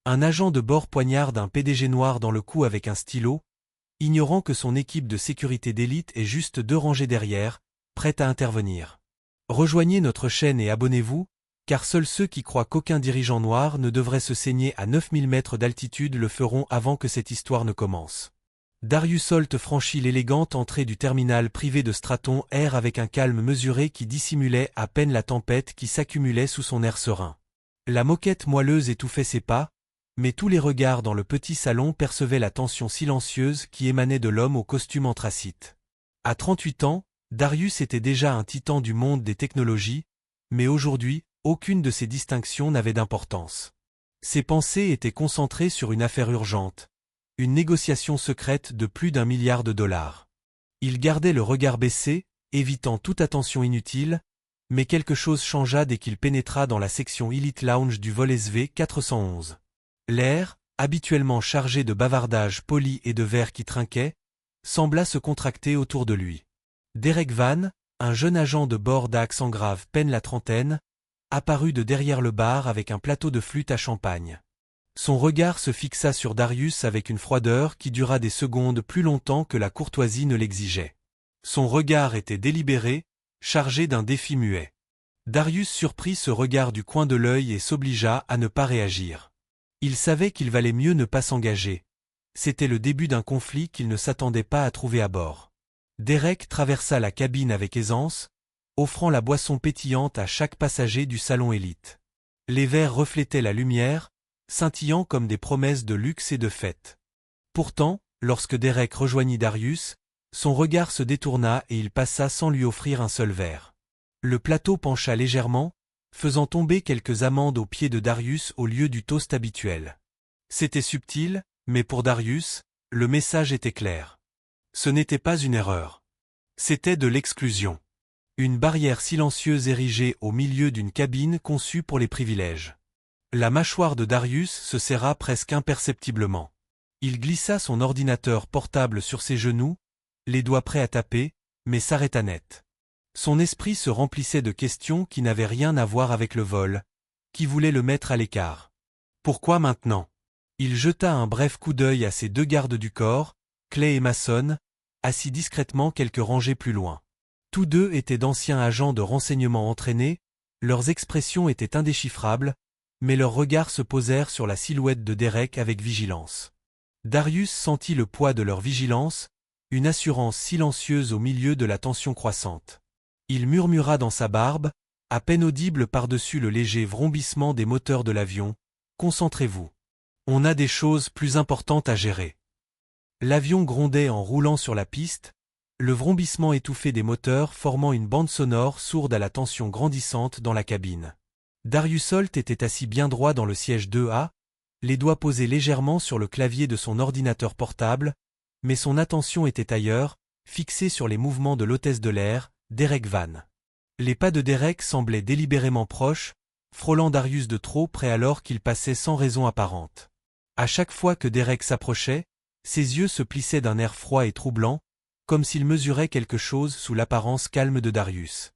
Un agent de bord poignarde un PDG noir dans le cou avec un stylo, ignorant que son équipe de sécurité d'élite est juste 2 rangées derrière, prête à intervenir. Rejoignez notre chaîne et abonnez-vous, car seuls ceux qui croient qu'aucun dirigeant noir ne devrait se saigner à 9000 mètres d'altitude le feront avant que cette histoire ne commence. Darius Holt franchit l'élégante entrée du terminal privé de Straton Air avec un calme mesuré qui dissimulait à peine la tempête qui s'accumulait sous son air serein. La moquette moelleuse étouffait ses pas, mais tous les regards dans le petit salon percevaient la tension silencieuse qui émanait de l'homme au costume anthracite. À 38 ans, Darius était déjà un titan du monde des technologies, mais aujourd'hui, aucune de ces distinctions n'avait d'importance. Ses pensées étaient concentrées sur une affaire urgente, une négociation secrète de plus d'1 milliard de dollars. Il gardait le regard baissé, évitant toute attention inutile, mais quelque chose changea dès qu'il pénétra dans la section Elite Lounge du vol SV-411. L'air, habituellement chargé de bavardages polis et de verres qui trinquaient, sembla se contracter autour de lui. Derek Van, un jeune agent de bord d'accent grave peine la trentaine, apparut de derrière le bar avec un plateau de flûte à champagne. Son regard se fixa sur Darius avec une froideur qui dura des secondes plus longtemps que la courtoisie ne l'exigeait. Son regard était délibéré, chargé d'un défi muet. Darius surprit ce regard du coin de l'œil et s'obligea à ne pas réagir. Il savait qu'il valait mieux ne pas s'engager. C'était le début d'un conflit qu'il ne s'attendait pas à trouver à bord. Derek traversa la cabine avec aisance, offrant la boisson pétillante à chaque passager du salon élite. Les verres reflétaient la lumière, scintillant comme des promesses de luxe et de fête. Pourtant, lorsque Derek rejoignit Darius, son regard se détourna et il passa sans lui offrir un seul verre. Le plateau pencha légèrement, faisant tomber quelques amandes aux pieds de Darius au lieu du toast habituel. C'était subtil, mais pour Darius, le message était clair. Ce n'était pas une erreur. C'était de l'exclusion. Une barrière silencieuse érigée au milieu d'une cabine conçue pour les privilèges. La mâchoire de Darius se serra presque imperceptiblement. Il glissa son ordinateur portable sur ses genoux, les doigts prêts à taper, mais s'arrêta net. Son esprit se remplissait de questions qui n'avaient rien à voir avec le vol, qui voulaient le mettre à l'écart. Pourquoi maintenant? Il jeta un bref coup d'œil à ses 2 gardes du corps, Clay et Mason, assis discrètement quelques rangées plus loin. Tous 2 étaient d'anciens agents de renseignement entraînés, leurs expressions étaient indéchiffrables, mais leurs regards se posèrent sur la silhouette de Derek avec vigilance. Darius sentit le poids de leur vigilance, une assurance silencieuse au milieu de la tension croissante. Il murmura dans sa barbe, à peine audible par-dessus le léger vrombissement des moteurs de l'avion, « Concentrez-vous. On a des choses plus importantes à gérer. » L'avion grondait en roulant sur la piste, le vrombissement étouffé des moteurs formant une bande sonore sourde à la tension grandissante dans la cabine. Darius Holt était assis bien droit dans le siège 2A, les doigts posés légèrement sur le clavier de son ordinateur portable, mais son attention était ailleurs, fixée sur les mouvements de l'hôtesse de l'air, Derek Van. Les pas de Derek semblaient délibérément proches, frôlant Darius de trop près alors qu'il passait sans raison apparente. À chaque fois que Derek s'approchait, ses yeux se plissaient d'un air froid et troublant, comme s'il mesurait quelque chose sous l'apparence calme de Darius.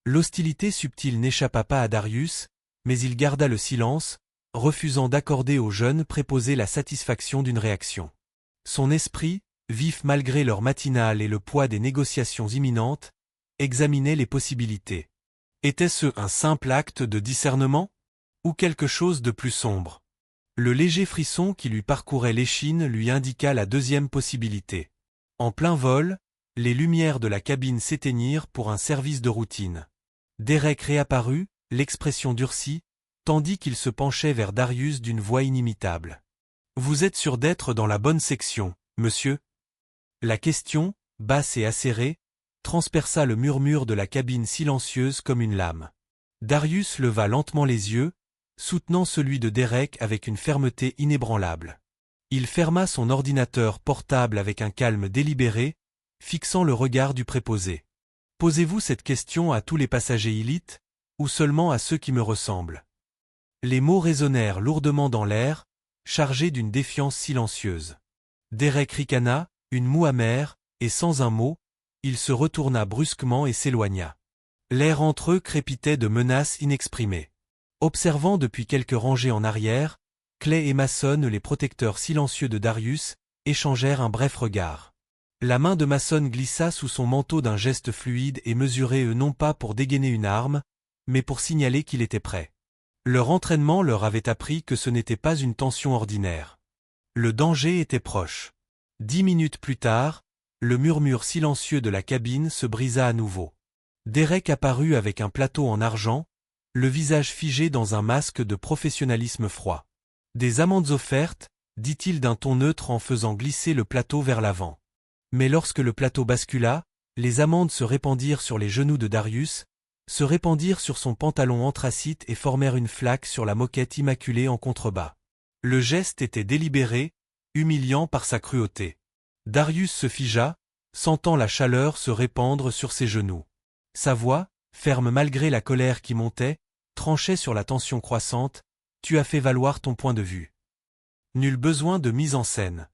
L'hostilité subtile n'échappa pas à Darius, mais il garda le silence, refusant d'accorder aux jeunes préposés la satisfaction d'une réaction. Son esprit, vif malgré l'heure matinale et le poids des négociations imminentes, examinait les possibilités. Était-ce un simple acte de discernement? Ou quelque chose de plus sombre? Le léger frisson qui lui parcourait l'échine lui indiqua la 2e possibilité. En plein vol, les lumières de la cabine s'éteignirent pour un service de routine. Derek réapparut, l'expression durcie, tandis qu'il se penchait vers Darius d'une voix inimitable. « Vous êtes sûr d'être dans la bonne section, monsieur ?» La question, basse et acérée, transperça le murmure de la cabine silencieuse comme une lame. Darius leva lentement les yeux, soutenant celui de Derek avec une fermeté inébranlable. Il ferma son ordinateur portable avec un calme délibéré, fixant le regard du préposé. « Posez-vous cette question à tous les passagers élites, ou seulement à ceux qui me ressemblent ?» Les mots résonnèrent lourdement dans l'air, chargés d'une défiance silencieuse. Derek ricana, une moue amère, et sans un mot, il se retourna brusquement et s'éloigna. L'air entre eux crépitait de menaces inexprimées. Observant depuis quelques rangées en arrière, Clay et Mason, les protecteurs silencieux de Darius, échangèrent un bref regard. La main de Mason glissa sous son manteau d'un geste fluide et mesuré non pas pour dégainer une arme, mais pour signaler qu'il était prêt. Leur entraînement leur avait appris que ce n'était pas une tension ordinaire. Le danger était proche. 10 minutes plus tard, le murmure silencieux de la cabine se brisa à nouveau. Derek apparut avec un plateau en argent, le visage figé dans un masque de professionnalisme froid. « Des amandes offertes », dit-il d'un ton neutre en faisant glisser le plateau vers l'avant. Mais lorsque le plateau bascula, les amandes se répandirent sur les genoux de Darius, se répandirent sur son pantalon anthracite et formèrent une flaque sur la moquette immaculée en contrebas. Le geste était délibéré, humiliant par sa cruauté. Darius se figea, sentant la chaleur se répandre sur ses genoux. Sa voix, ferme malgré la colère qui montait, tranchait sur la tension croissante. « Tu as fait valoir ton point de vue. » Nul besoin de mise en scène.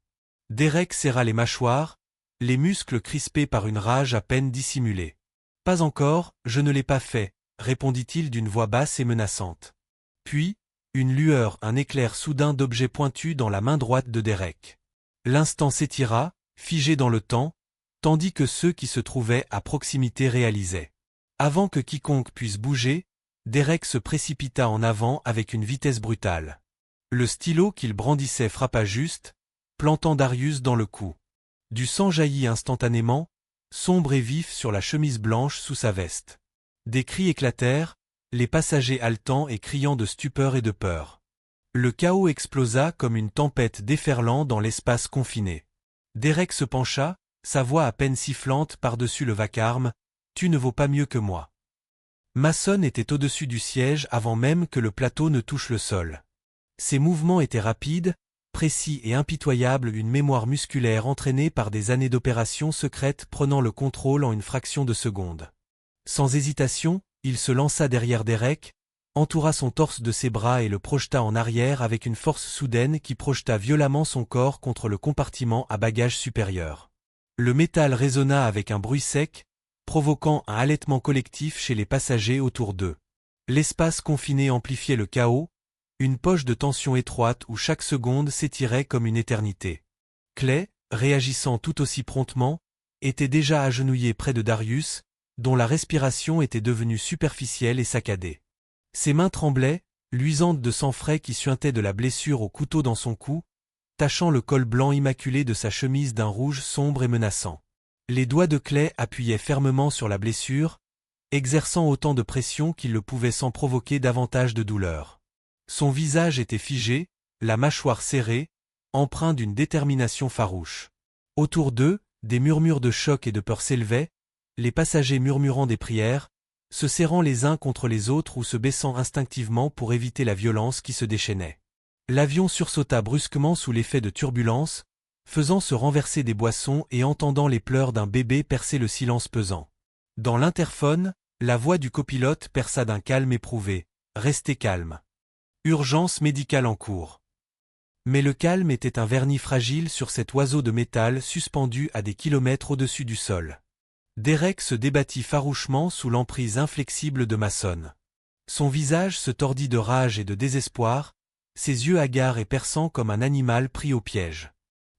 Derek serra les mâchoires, les muscles crispés par une rage à peine dissimulée. « Pas encore, je ne l'ai pas fait, » répondit-il d'une voix basse et menaçante. Puis, une lueur, un éclair soudain d'objet pointu dans la main droite de Derek. L'instant s'étira, figé dans le temps, tandis que ceux qui se trouvaient à proximité réalisaient. Avant que quiconque puisse bouger, Derek se précipita en avant avec une vitesse brutale. Le stylo qu'il brandissait frappa juste, plantant Darius dans le cou. Du sang jaillit instantanément, sombre et vif sur la chemise blanche sous sa veste. Des cris éclatèrent, les passagers haletant et criant de stupeur et de peur. Le chaos explosa comme une tempête déferlant dans l'espace confiné. Derek se pencha, sa voix à peine sifflante par-dessus le vacarme, « Tu ne vaux pas mieux que moi. » Mason était au-dessus du siège avant même que le plateau ne touche le sol. Ses mouvements étaient rapides, précis et impitoyables, une mémoire musculaire entraînée par des années d'opérations secrètes prenant le contrôle en une fraction de seconde. Sans hésitation, il se lança derrière Derek, entoura son torse de ses bras et le projeta en arrière avec une force soudaine qui projeta violemment son corps contre le compartiment à bagages supérieur. Le métal résonna avec un bruit sec, provoquant un halètement collectif chez les passagers autour d'eux. L'espace confiné amplifiait le chaos, une poche de tension étroite où chaque seconde s'étirait comme une éternité. Clay, réagissant tout aussi promptement, était déjà agenouillé près de Darius, dont la respiration était devenue superficielle et saccadée. Ses mains tremblaient, luisantes de sang frais qui suintait de la blessure au couteau dans son cou, tachant le col blanc immaculé de sa chemise d'un rouge sombre et menaçant. Les doigts de Clay appuyaient fermement sur la blessure, exerçant autant de pression qu'il le pouvait sans provoquer davantage de douleur. Son visage était figé, la mâchoire serrée, empreint d'une détermination farouche. Autour d'eux, des murmures de choc et de peur s'élevaient, les passagers murmurant des prières, se serrant les uns contre les autres ou se baissant instinctivement pour éviter la violence qui se déchaînait. L'avion sursauta brusquement sous l'effet de turbulence, faisant se renverser des boissons et entendant les pleurs d'un bébé percer le silence pesant. Dans l'interphone, la voix du copilote perça d'un calme éprouvé. « Restez calme. Urgence médicale en cours. » Mais le calme était un vernis fragile sur cet oiseau de métal suspendu à des kilomètres au-dessus du sol. Derek se débattit farouchement sous l'emprise inflexible de Mason. Son visage se tordit de rage et de désespoir, ses yeux hagards et perçants comme un animal pris au piège.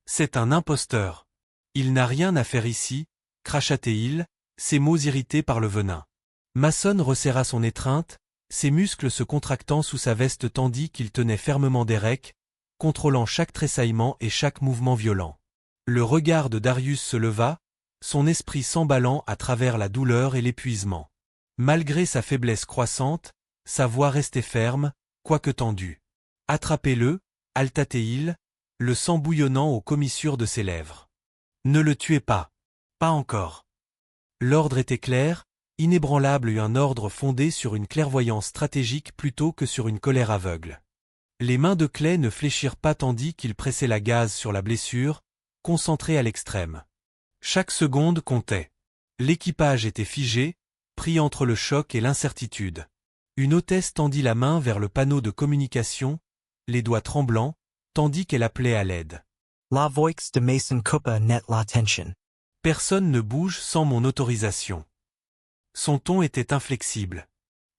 « C'est un imposteur. Il n'a rien à faire ici, » cracha-t-il, ses mots irrités par le venin. Mason resserra son étreinte, ses muscles se contractant sous sa veste tandis qu'il tenait fermement Derek, contrôlant chaque tressaillement et chaque mouvement violent. Le regard de Darius se leva, son esprit s'emballant à travers la douleur et l'épuisement. Malgré sa faiblesse croissante, sa voix restait ferme, quoique tendue. « Attrapez-le » halta-t-il, le sang bouillonnant aux commissures de ses lèvres. « Ne le tuez pas. Pas encore. » L'ordre était clair, inébranlable et un ordre fondé sur une clairvoyance stratégique plutôt que sur une colère aveugle. Les mains de Clay ne fléchirent pas tandis qu'il pressait la gaze sur la blessure, concentré à l'extrême. Chaque seconde comptait. L'équipage était figé, pris entre le choc et l'incertitude. Une hôtesse tendit la main vers le panneau de communication, les doigts tremblants, tandis qu'elle appelait à l'aide. La voix de Mason Cooper net l'attention. Personne ne bouge sans mon autorisation. Son ton était inflexible.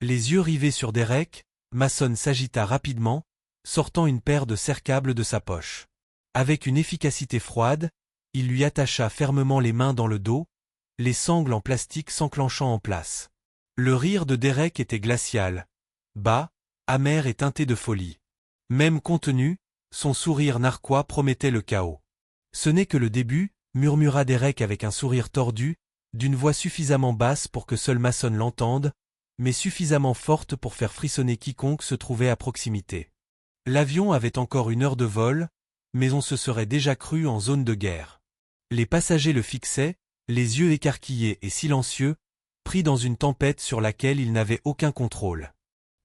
Les yeux rivés sur Derek, Mason s'agita rapidement, sortant une paire de serre-câbles de sa poche. Avec une efficacité froide, il lui attacha fermement les mains dans le dos, les sangles en plastique s'enclenchant en place. Le rire de Derek était glacial, bas, amer et teinté de folie. Même contenu, son sourire narquois promettait le chaos. Ce n'est que le début, murmura Derek avec un sourire tordu, d'une voix suffisamment basse pour que seul Mason l'entende, mais suffisamment forte pour faire frissonner quiconque se trouvait à proximité. L'avion avait encore 1 heure de vol, mais on se serait déjà cru en zone de guerre. Les passagers le fixaient, les yeux écarquillés et silencieux, pris dans une tempête sur laquelle ils n'avaient aucun contrôle.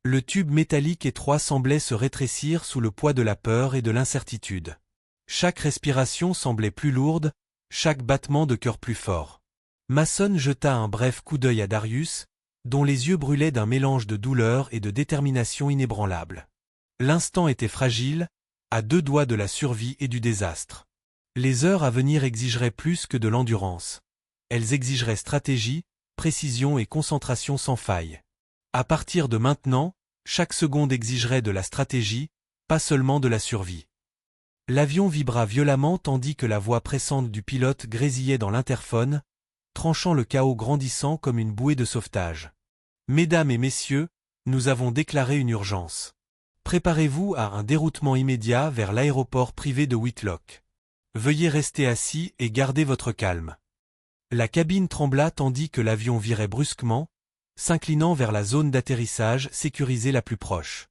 Le tube métallique étroit semblait se rétrécir sous le poids de la peur et de l'incertitude. Chaque respiration semblait plus lourde, chaque battement de cœur plus fort. Mason jeta un bref coup d'œil à Darius, dont les yeux brûlaient d'un mélange de douleur et de détermination inébranlable. L'instant était fragile, à 2 doigts de la survie et du désastre. Les heures à venir exigeraient plus que de l'endurance. Elles exigeraient stratégie, précision et concentration sans faille. À partir de maintenant, chaque seconde exigerait de la stratégie, pas seulement de la survie. L'avion vibra violemment tandis que la voix pressante du pilote grésillait dans l'interphone, tranchant le chaos grandissant comme une bouée de sauvetage. « Mesdames et messieurs, nous avons déclaré une urgence. Préparez-vous à un déroutement immédiat vers l'aéroport privé de Whitlock. Veuillez rester assis et garder votre calme. » La cabine trembla tandis que l'avion virait brusquement, s'inclinant vers la zone d'atterrissage sécurisée la plus proche.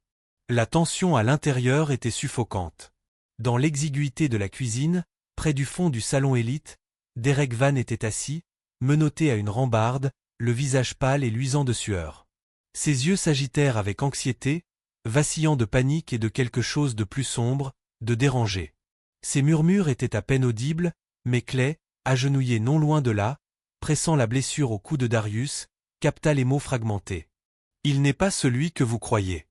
La tension à l'intérieur était suffocante. Dans l'exiguïté de la cuisine, près du fond du salon élite, Derek Van était assis, menotté à une rambarde, le visage pâle et luisant de sueur. Ses yeux s'agitèrent avec anxiété, vacillant de panique et de quelque chose de plus sombre, de dérangé. Ses murmures étaient à peine audibles, mais Clay, agenouillé non loin de là, pressant la blessure au cou de Darius, capta les mots fragmentés. « Il n'est pas celui que vous croyez.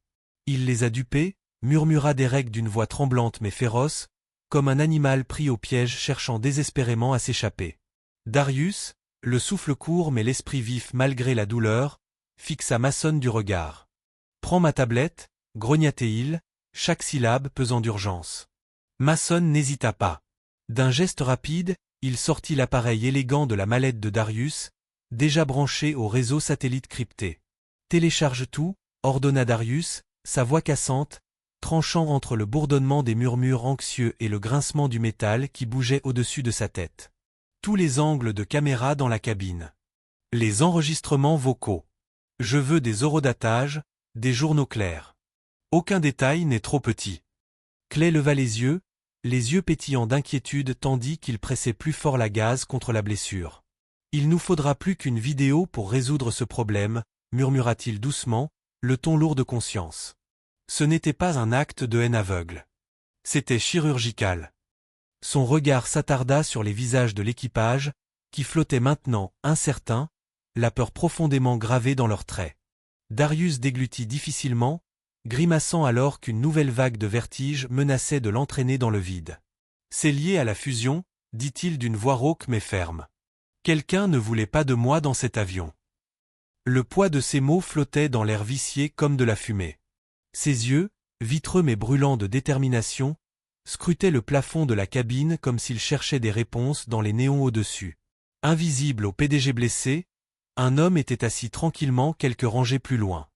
Il les a dupés » murmura Derek d'une voix tremblante mais féroce, comme un animal pris au piège cherchant désespérément à s'échapper. Darius, le souffle court mais l'esprit vif malgré la douleur, fixa Mason du regard. « Prends ma tablette » grogna-t-il, chaque syllabe pesant d'urgence. Mason n'hésita pas. D'un geste rapide, il sortit l'appareil élégant de la mallette de Darius, déjà branché au réseau satellite crypté. « Télécharge tout » ordonna Darius, sa voix cassante, tranchant entre le bourdonnement des murmures anxieux et le grincement du métal qui bougeait au-dessus de sa tête. Tous les angles de caméra dans la cabine. Les enregistrements vocaux. Je veux des horodatages, des journaux clairs. Aucun détail n'est trop petit. Clay leva les yeux pétillants d'inquiétude tandis qu'il pressait plus fort la gaze contre la blessure. Il nous faudra plus qu'une vidéo pour résoudre ce problème, murmura-t-il doucement, le ton lourd de conscience. Ce n'était pas un acte de haine aveugle. C'était chirurgical. Son regard s'attarda sur les visages de l'équipage, qui flottaient maintenant, incertains, la peur profondément gravée dans leurs traits. Darius déglutit difficilement, grimaçant alors qu'une nouvelle vague de vertige menaçait de l'entraîner dans le vide. « C'est lié à la fusion » dit-il d'une voix rauque mais ferme. « Quelqu'un ne voulait pas de moi dans cet avion. » Le poids de ces mots flottait dans l'air vicié comme de la fumée. Ses yeux, vitreux mais brûlants de détermination, scrutaient le plafond de la cabine comme s'il cherchait des réponses dans les néons au-dessus. Invisible au PDG blessé, un homme était assis tranquillement quelques rangées plus loin.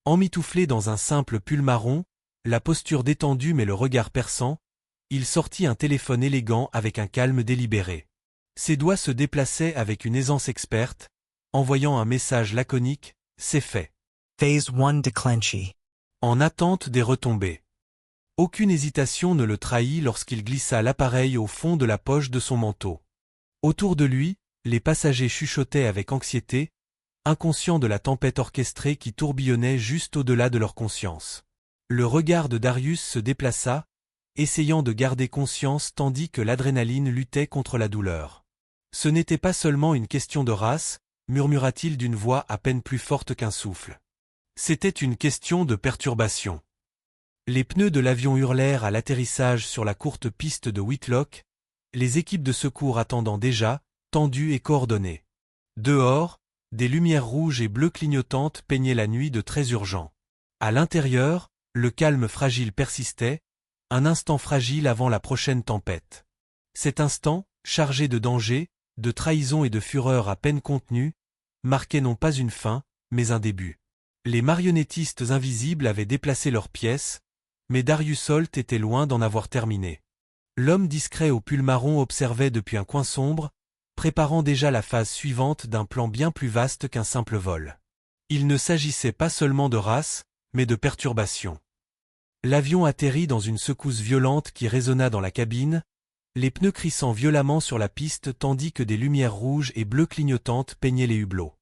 Emmitouflé dans un simple pull marron, la posture détendue mais le regard perçant, il sortit un téléphone élégant avec un calme délibéré. Ses doigts se déplaçaient avec une aisance experte, envoyant un message laconique, « C'est fait ». Phase 1 Declenchi. En attente des retombées. Aucune hésitation ne le trahit lorsqu'il glissa l'appareil au fond de la poche de son manteau. Autour de lui, les passagers chuchotaient avec anxiété, inconscients de la tempête orchestrée qui tourbillonnait juste au-delà de leur conscience. Le regard de Darius se déplaça, essayant de garder conscience tandis que l'adrénaline luttait contre la douleur. Ce n'était pas seulement une question de race, murmura-t-il d'une voix à peine plus forte qu'un souffle. C'était une question de perturbation. Les pneus de l'avion hurlèrent à l'atterrissage sur la courte piste de Whitlock, les équipes de secours attendant déjà, tendues et coordonnées. Dehors, des lumières rouges et bleues clignotantes peignaient la nuit de traits urgents. À l'intérieur, Le calme fragile persistait, un instant fragile avant la prochaine tempête. Cet instant, chargé de danger, de trahison et de fureur à peine contenue, marquait non pas une fin, mais un début. Les marionnettistes invisibles avaient déplacé leurs pièces, mais Darius Holt était loin d'en avoir terminé. L'homme discret au pull marron observait depuis un coin sombre, préparant déjà la phase suivante d'un plan bien plus vaste qu'un simple vol. Il ne s'agissait pas seulement de race, mais de perturbation. L'avion atterrit dans une secousse violente qui résonna dans la cabine, les pneus crissant violemment sur la piste tandis que des lumières rouges et bleues clignotantes peignaient les hublots.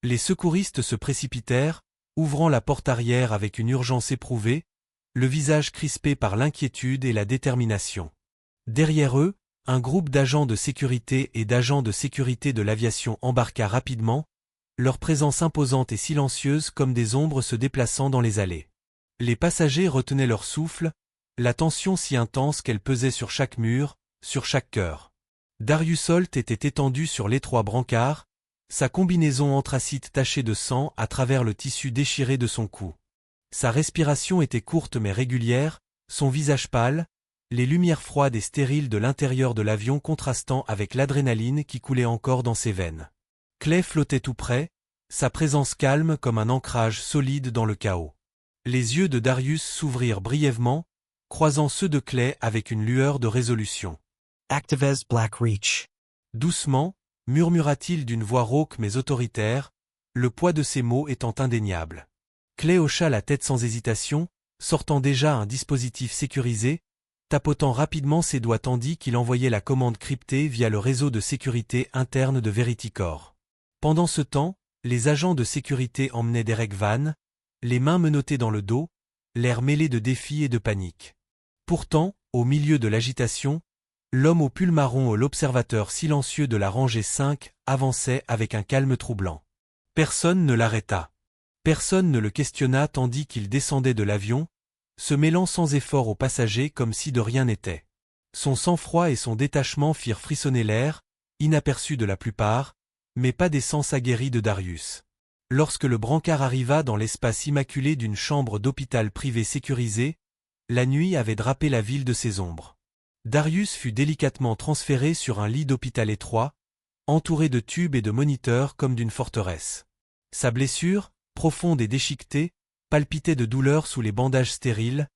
Les secouristes se précipitèrent, ouvrant la porte arrière avec une urgence éprouvée, le visage crispé par l'inquiétude et la détermination. Derrière eux, un groupe d'agents de sécurité et d'agents de sécurité de l'aviation embarqua rapidement, leur présence imposante et silencieuse comme des ombres se déplaçant dans les allées. Les passagers retenaient leur souffle, la tension si intense qu'elle pesait sur chaque mur, sur chaque cœur. Darius Holt était étendu sur l'étroit brancard, sa combinaison anthracite tachée de sang à travers le tissu déchiré de son cou. Sa respiration était courte mais régulière, son visage pâle, les lumières froides et stériles de l'intérieur de l'avion contrastant avec l'adrénaline qui coulait encore dans ses veines. Clay flottait tout près, sa présence calme comme un ancrage solide dans le chaos. Les yeux de Darius s'ouvrirent brièvement, croisant ceux de Clay avec une lueur de résolution. Activez Black Reach. Doucement, murmura-t-il d'une voix rauque mais autoritaire, le poids de ses mots étant indéniable. Clay hocha la tête sans hésitation, sortant déjà un dispositif sécurisé, tapotant rapidement ses doigts tandis qu'il envoyait la commande cryptée via le réseau de sécurité interne de Veriticor. Pendant ce temps, les agents de sécurité emmenaient Derek Van, les mains menottées dans le dos, l'air mêlé de défi et de panique. Pourtant, au milieu de l'agitation, l'homme au pull marron, l'observateur silencieux de la rangée 5, avançait avec un calme troublant. Personne ne l'arrêta. Personne ne le questionna tandis qu'il descendait de l'avion, se mêlant sans effort aux passagers comme si de rien n'était. Son sang-froid et son détachement firent frissonner l'air, inaperçus de la plupart, mais pas des sens aguerris de Darius. Lorsque le brancard arriva dans l'espace immaculé d'une chambre d'hôpital privé sécurisée, la nuit avait drapé la ville de ses ombres. Darius fut délicatement transféré sur un lit d'hôpital étroit, entouré de tubes et de moniteurs comme d'une forteresse. Sa blessure, profonde et déchiquetée, palpitait de douleur sous les bandages stériles,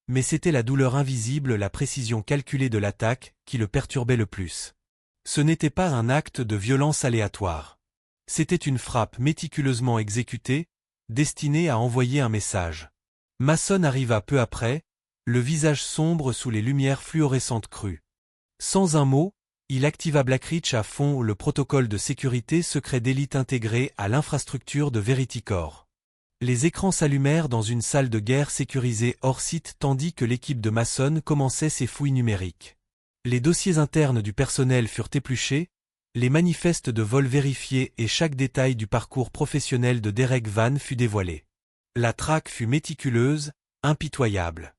mais c'était la douleur invisible, la précision calculée de l'attaque, qui le perturbait le plus. Ce n'était pas un acte de violence aléatoire. C'était une frappe méticuleusement exécutée, destinée à envoyer un message. Mason arriva peu après, le visage sombre sous les lumières fluorescentes crues. Sans un mot, il activa Blackreach à fond le protocole de sécurité secret d'élite intégré à l'infrastructure de Veriticor. Les écrans s'allumèrent dans une salle de guerre sécurisée hors site tandis que l'équipe de Mason commençait ses fouilles numériques. Les dossiers internes du personnel furent épluchés, les manifestes de vol vérifiés et chaque détail du parcours professionnel de Derek Van fut dévoilé. La traque fut méticuleuse, impitoyable.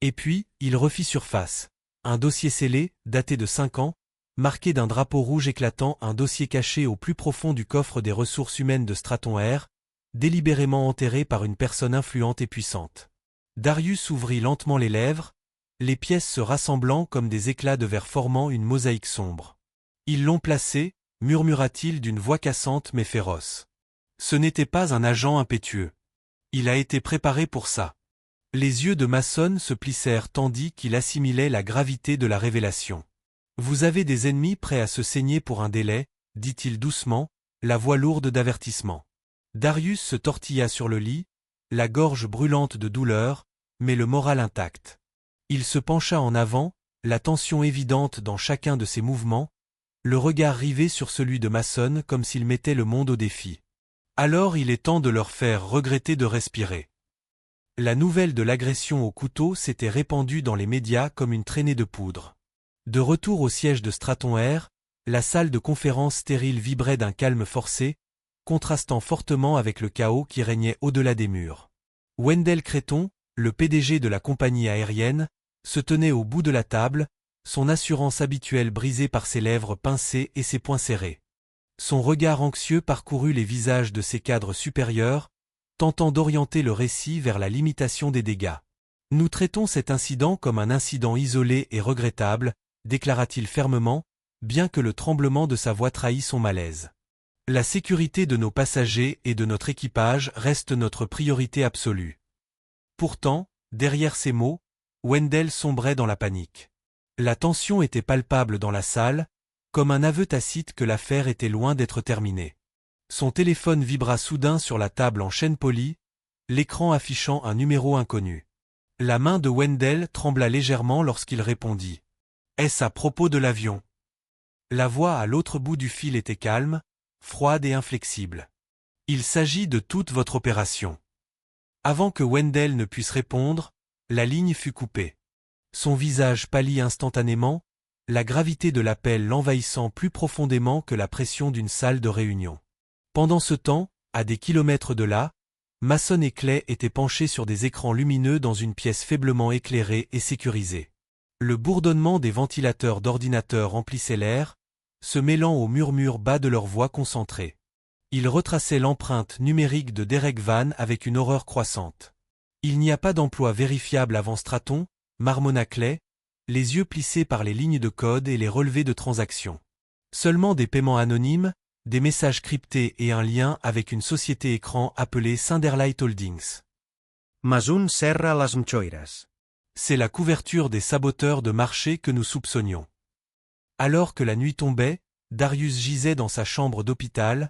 Et puis, il refit surface. Un dossier scellé, daté de 5 ans, marqué d'un drapeau rouge éclatant, un dossier caché au plus profond du coffre des ressources humaines de Straton Air, délibérément enterré par une personne influente et puissante. Darius ouvrit lentement les lèvres, les pièces se rassemblant comme des éclats de verre formant une mosaïque sombre. Ils l'ont placé, murmura-t-il d'une voix cassante mais féroce. Ce n'était pas un agent impétueux. Il a été préparé pour ça. Les yeux de Mason se plissèrent tandis qu'il assimilait la gravité de la révélation. Vous avez des ennemis prêts à se saigner pour un délai, dit-il doucement, la voix lourde d'avertissement. Darius se tortilla sur le lit, la gorge brûlante de douleur, mais le moral intact. Il se pencha en avant, la tension évidente dans chacun de ses mouvements, le regard rivé sur celui de Mason comme s'il mettait le monde au défi. Alors il est temps de leur faire regretter de respirer. La nouvelle de l'agression au couteau s'était répandue dans les médias comme une traînée de poudre. De retour au siège de Straton Air, la salle de conférence stérile vibrait d'un calme forcé, contrastant fortement avec le chaos qui régnait au-delà des murs. Wendell Creighton, le PDG de la compagnie aérienne, se tenait au bout de la table, son assurance habituelle brisée par ses lèvres pincées et ses poings serrés. Son regard anxieux parcourut les visages de ses cadres supérieurs, tentant d'orienter le récit vers la limitation des dégâts. Nous traitons cet incident comme un incident isolé et regrettable, déclara-t-il fermement, bien que le tremblement de sa voix trahît son malaise. La sécurité de nos passagers et de notre équipage reste notre priorité absolue. Pourtant, derrière ces mots, Wendell sombrait dans la panique. La tension était palpable dans la salle, comme un aveu tacite que l'affaire était loin d'être terminée. Son téléphone vibra soudain sur la table en chêne poli, l'écran affichant un numéro inconnu. La main de Wendell trembla légèrement lorsqu'il répondit. « Est-ce à propos de l'avion ?» La voix à l'autre bout du fil était calme, froide et inflexible. « Il s'agit de toute votre opération. » Avant que Wendell ne puisse répondre, la ligne fut coupée. Son visage pâlit instantanément, la gravité de l'appel l'envahissant plus profondément que la pression d'une salle de réunion. Pendant ce temps, à des kilomètres de là, Mason et Clay étaient penchés sur des écrans lumineux dans une pièce faiblement éclairée et sécurisée. Le bourdonnement des ventilateurs d'ordinateurs remplissait l'air, se mêlant au murmure bas de leurs voix concentrées. Ils retraçaient l'empreinte numérique de Derek Van avec une horreur croissante. « Il n'y a pas d'emploi vérifiable avant Straton », marmonna Clay, les yeux plissés par les lignes de code et les relevés de transactions. Seulement des paiements anonymes, des messages cryptés et un lien avec une société écran appelée Cinderlight Holdings. Mason serra les anchoires. C'est la couverture des saboteurs de marché que nous soupçonnions. Alors que la nuit tombait, Darius gisait dans sa chambre d'hôpital,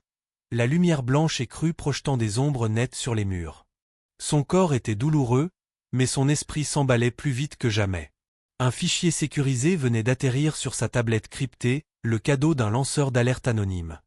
la lumière blanche et crue projetant des ombres nettes sur les murs. Son corps était douloureux, mais son esprit s'emballait plus vite que jamais. Un fichier sécurisé venait d'atterrir sur sa tablette cryptée, le cadeau d'un lanceur d'alerte anonyme.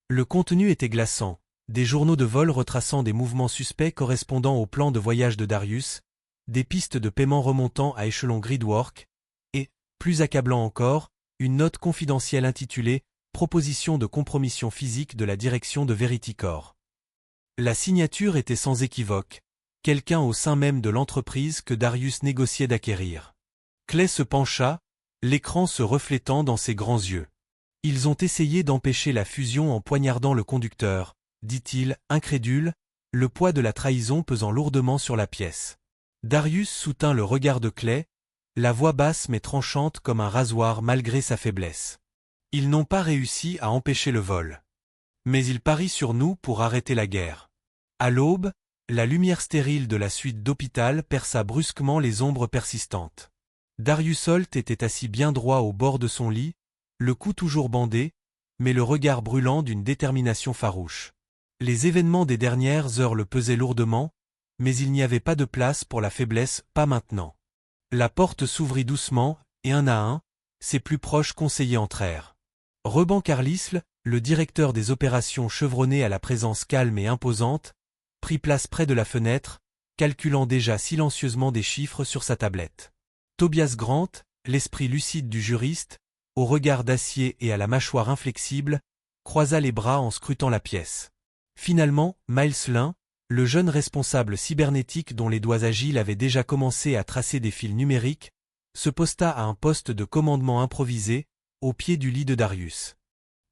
Le contenu était glaçant, des journaux de vol retraçant des mouvements suspects correspondant au plan de voyage de Darius, des pistes de paiement remontant à échelon Gridwork, et, plus accablant encore, une note confidentielle intitulée « Proposition de compromission physique de la direction de Veritycore ». La signature était sans équivoque, quelqu'un au sein même de l'entreprise que Darius négociait d'acquérir. Clay se pencha, l'écran se reflétant dans ses grands yeux. « Ils ont essayé d'empêcher la fusion en poignardant le conducteur », dit-il, incrédule, le poids de la trahison pesant lourdement sur la pièce. Darius soutint le regard de Clay, la voix basse mais tranchante comme un rasoir malgré sa faiblesse. « Ils n'ont pas réussi à empêcher le vol. Mais ils parient sur nous pour arrêter la guerre. » À l'aube, la lumière stérile de la suite d'hôpital perça brusquement les ombres persistantes. Darius Holt était assis bien droit au bord de son lit, le cou toujours bandé, mais le regard brûlant d'une détermination farouche. Les événements des dernières heures le pesaient lourdement, mais il n'y avait pas de place pour la faiblesse, pas maintenant. La porte s'ouvrit doucement, et un à un, ses plus proches conseillers entrèrent. Reban Carlisle, le directeur des opérations chevronné à la présence calme et imposante, prit place près de la fenêtre, calculant déjà silencieusement des chiffres sur sa tablette. Tobias Grant, l'esprit lucide du juriste, au regard d'acier et à la mâchoire inflexible, croisa les bras en scrutant la pièce. Finalement, Miles Lin, le jeune responsable cybernétique dont les doigts agiles avaient déjà commencé à tracer des fils numériques, se posta à un poste de commandement improvisé, au pied du lit de Darius.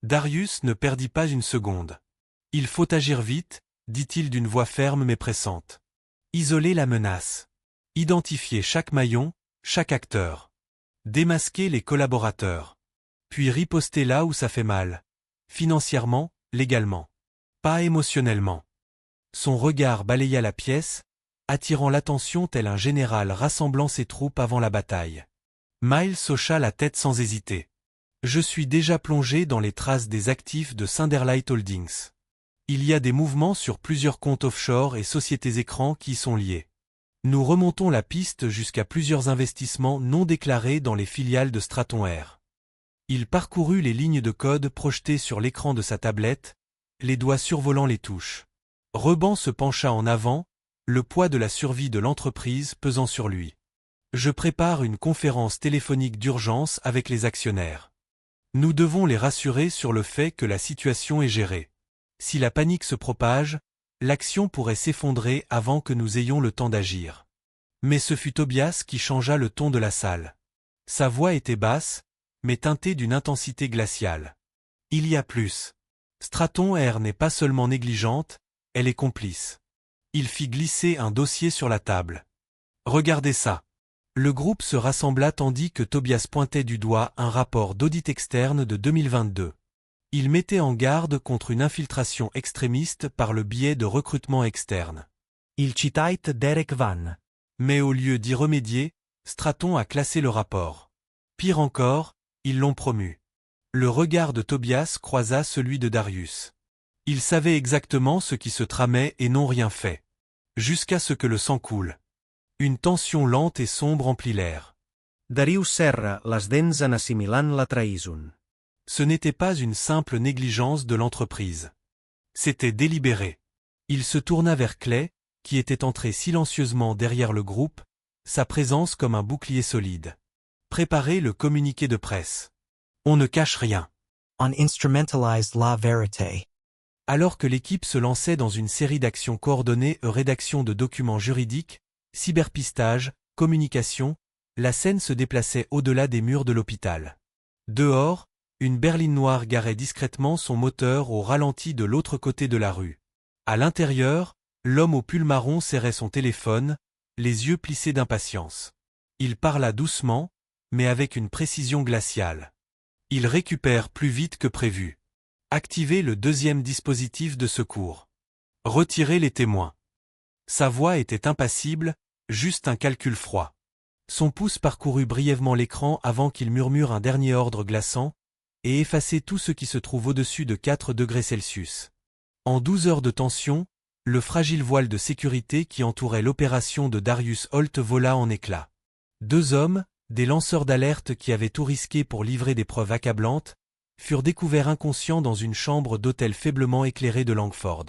Darius ne perdit pas une seconde. « Il faut agir vite », dit-il d'une voix ferme mais pressante. « Isoler la menace. Identifier chaque maillon, chaque acteur. Démasquer les collaborateurs. Puis riposter là où ça fait mal. Financièrement, légalement. Pas émotionnellement. » Son regard balaya la pièce, attirant l'attention tel un général rassemblant ses troupes avant la bataille. Miles hocha la tête sans hésiter. « Je suis déjà plongé dans les traces des actifs de Cinderlight Holdings. Il y a des mouvements sur plusieurs comptes offshore et sociétés écrans qui y sont liés. Nous remontons la piste jusqu'à plusieurs investissements non déclarés dans les filiales de Straton Air. » Il parcourut les lignes de code projetées sur l'écran de sa tablette, les doigts survolant les touches. Reban se pencha en avant, le poids de la survie de l'entreprise pesant sur lui. « Je prépare une conférence téléphonique d'urgence avec les actionnaires. Nous devons les rassurer sur le fait que la situation est gérée. Si la panique se propage, l'action pourrait s'effondrer avant que nous ayons le temps d'agir. » Mais ce fut Tobias qui changea le ton de la salle. Sa voix était basse, mais teintée d'une intensité glaciale. « Il y a plus. Straton Air n'est pas seulement négligente, elle est complice. » Il fit glisser un dossier sur la table. Regardez ça. Le groupe se rassembla tandis que Tobias pointait du doigt un rapport d'audit externe de 2022. Il mettait en garde contre une infiltration extrémiste par le biais de recrutement externe. Il citait Derek Van. Mais au lieu d'y remédier, Straton a classé le rapport. Pire encore, ils l'ont promu. Le regard de Tobias croisa celui de Darius. Ils savaient exactement ce qui se tramait et n'ont rien fait. Jusqu'à ce que le sang coule. Une tension lente et sombre emplit l'air. Darius serra les dents en assimilant la traïson. Ce n'était pas une simple négligence de l'entreprise. C'était délibéré. Il se tourna vers Clay, qui était entré silencieusement derrière le groupe, sa présence comme un bouclier solide. Préparez le communiqué de presse. On ne cache rien. On instrumentalized la vérité. Alors que l'équipe se lançait dans une série d'actions coordonnées rédaction de documents juridiques, cyberpistage, communication, la scène se déplaçait au-delà des murs de l'hôpital. Dehors, une berline noire garait discrètement son moteur au ralenti de l'autre côté de la rue. À l'intérieur, l'homme au pull marron serrait son téléphone, les yeux plissés d'impatience. Il parla doucement, mais avec une précision glaciale. Il récupère plus vite que prévu. Activez le deuxième dispositif de secours. Retirez les témoins. Sa voix était impassible, juste un calcul froid. Son pouce parcourut brièvement l'écran avant qu'il murmure un dernier ordre glaçant, et effacer tout ce qui se trouve au-dessus de 4 degrés Celsius. En 12 heures de tension, le fragile voile de sécurité qui entourait l'opération de Darius Holt vola en éclats. 2 hommes, des lanceurs d'alerte qui avaient tout risqué pour livrer des preuves accablantes, furent découverts inconscients dans une chambre d'hôtel faiblement éclairée de Langford.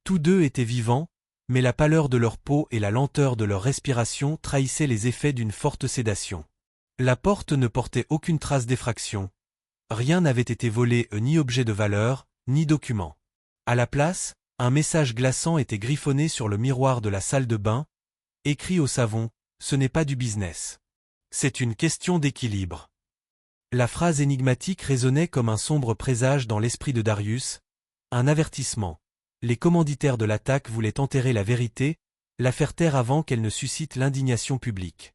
Tous deux étaient vivants, mais la pâleur de leur peau et la lenteur de leur respiration trahissaient les effets d'une forte sédation. La porte ne portait aucune trace d'effraction. Rien n'avait été volé, ni objet de valeur, ni document. À la place, un message glaçant était griffonné sur le miroir de la salle de bain, écrit au savon, « Ce n'est pas du business. C'est une question d'équilibre. » La phrase énigmatique résonnait comme un sombre présage dans l'esprit de Darius, un avertissement. Les commanditaires de l'attaque voulaient enterrer la vérité, la faire taire avant qu'elle ne suscite l'indignation publique.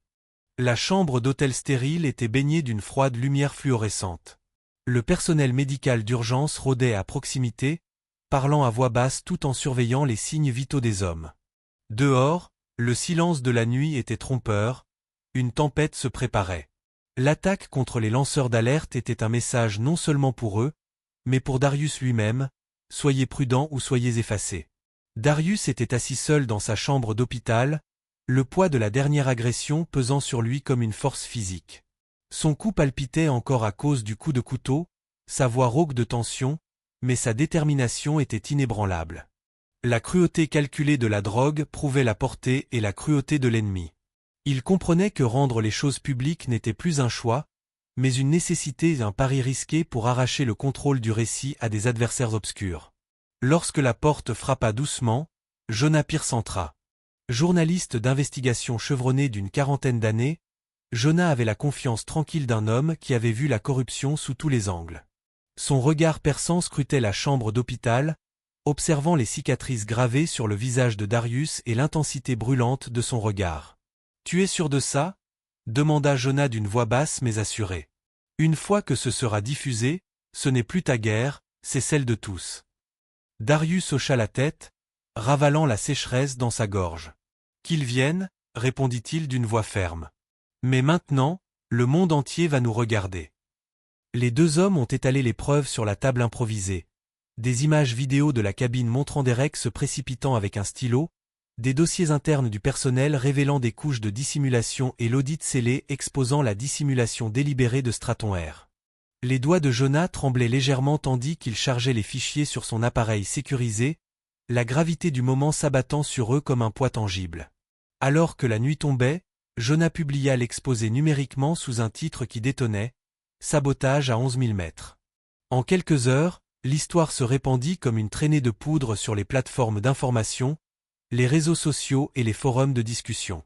La chambre d'hôtel stérile était baignée d'une froide lumière fluorescente. Le personnel médical d'urgence rôdait à proximité, parlant à voix basse tout en surveillant les signes vitaux des hommes. Dehors, le silence de la nuit était trompeur, une tempête se préparait. L'attaque contre les lanceurs d'alerte était un message non seulement pour eux, mais pour Darius lui-même, soyez prudents ou soyez effacés. Darius était assis seul dans sa chambre d'hôpital, le poids de la dernière agression pesant sur lui comme une force physique. Son cou palpitait encore à cause du coup de couteau, sa voix rauque de tension, mais sa détermination était inébranlable. La cruauté calculée de la drogue prouvait la portée et la cruauté de l'ennemi. Il comprenait que rendre les choses publiques n'était plus un choix, mais une nécessité et un pari risqué pour arracher le contrôle du récit à des adversaires obscurs. Lorsque la porte frappa doucement, Jonah Pierce entra. Journaliste d'investigation chevronné d'une quarantaine d'années, Jonah avait la confiance tranquille d'un homme qui avait vu la corruption sous tous les angles. Son regard perçant scrutait la chambre d'hôpital, observant les cicatrices gravées sur le visage de Darius et l'intensité brûlante de son regard. « Tu es sûr de ça ?» demanda Jonah d'une voix basse mais assurée. « Une fois que ce sera diffusé, ce n'est plus ta guerre, c'est celle de tous. » Darius hocha la tête, ravalant la sécheresse dans sa gorge. « Qu'ils viennent, répondit-il d'une voix ferme. Mais maintenant, le monde entier va nous regarder. » Les deux hommes ont étalé les preuves sur la table improvisée. Des images vidéo de la cabine montrant Derek se précipitant avec un stylo, des dossiers internes du personnel révélant des couches de dissimulation et l'audit scellé exposant la dissimulation délibérée de Straton Air. Les doigts de Jonah tremblaient légèrement tandis qu'il chargeait les fichiers sur son appareil sécurisé, la gravité du moment s'abattant sur eux comme un poids tangible. Alors que la nuit tombait, Jonah publia l'exposé numériquement sous un titre qui détonnait « Sabotage à 11 000 mètres ». En quelques heures, l'histoire se répandit comme une traînée de poudre sur les plateformes d'information, les réseaux sociaux et les forums de discussion.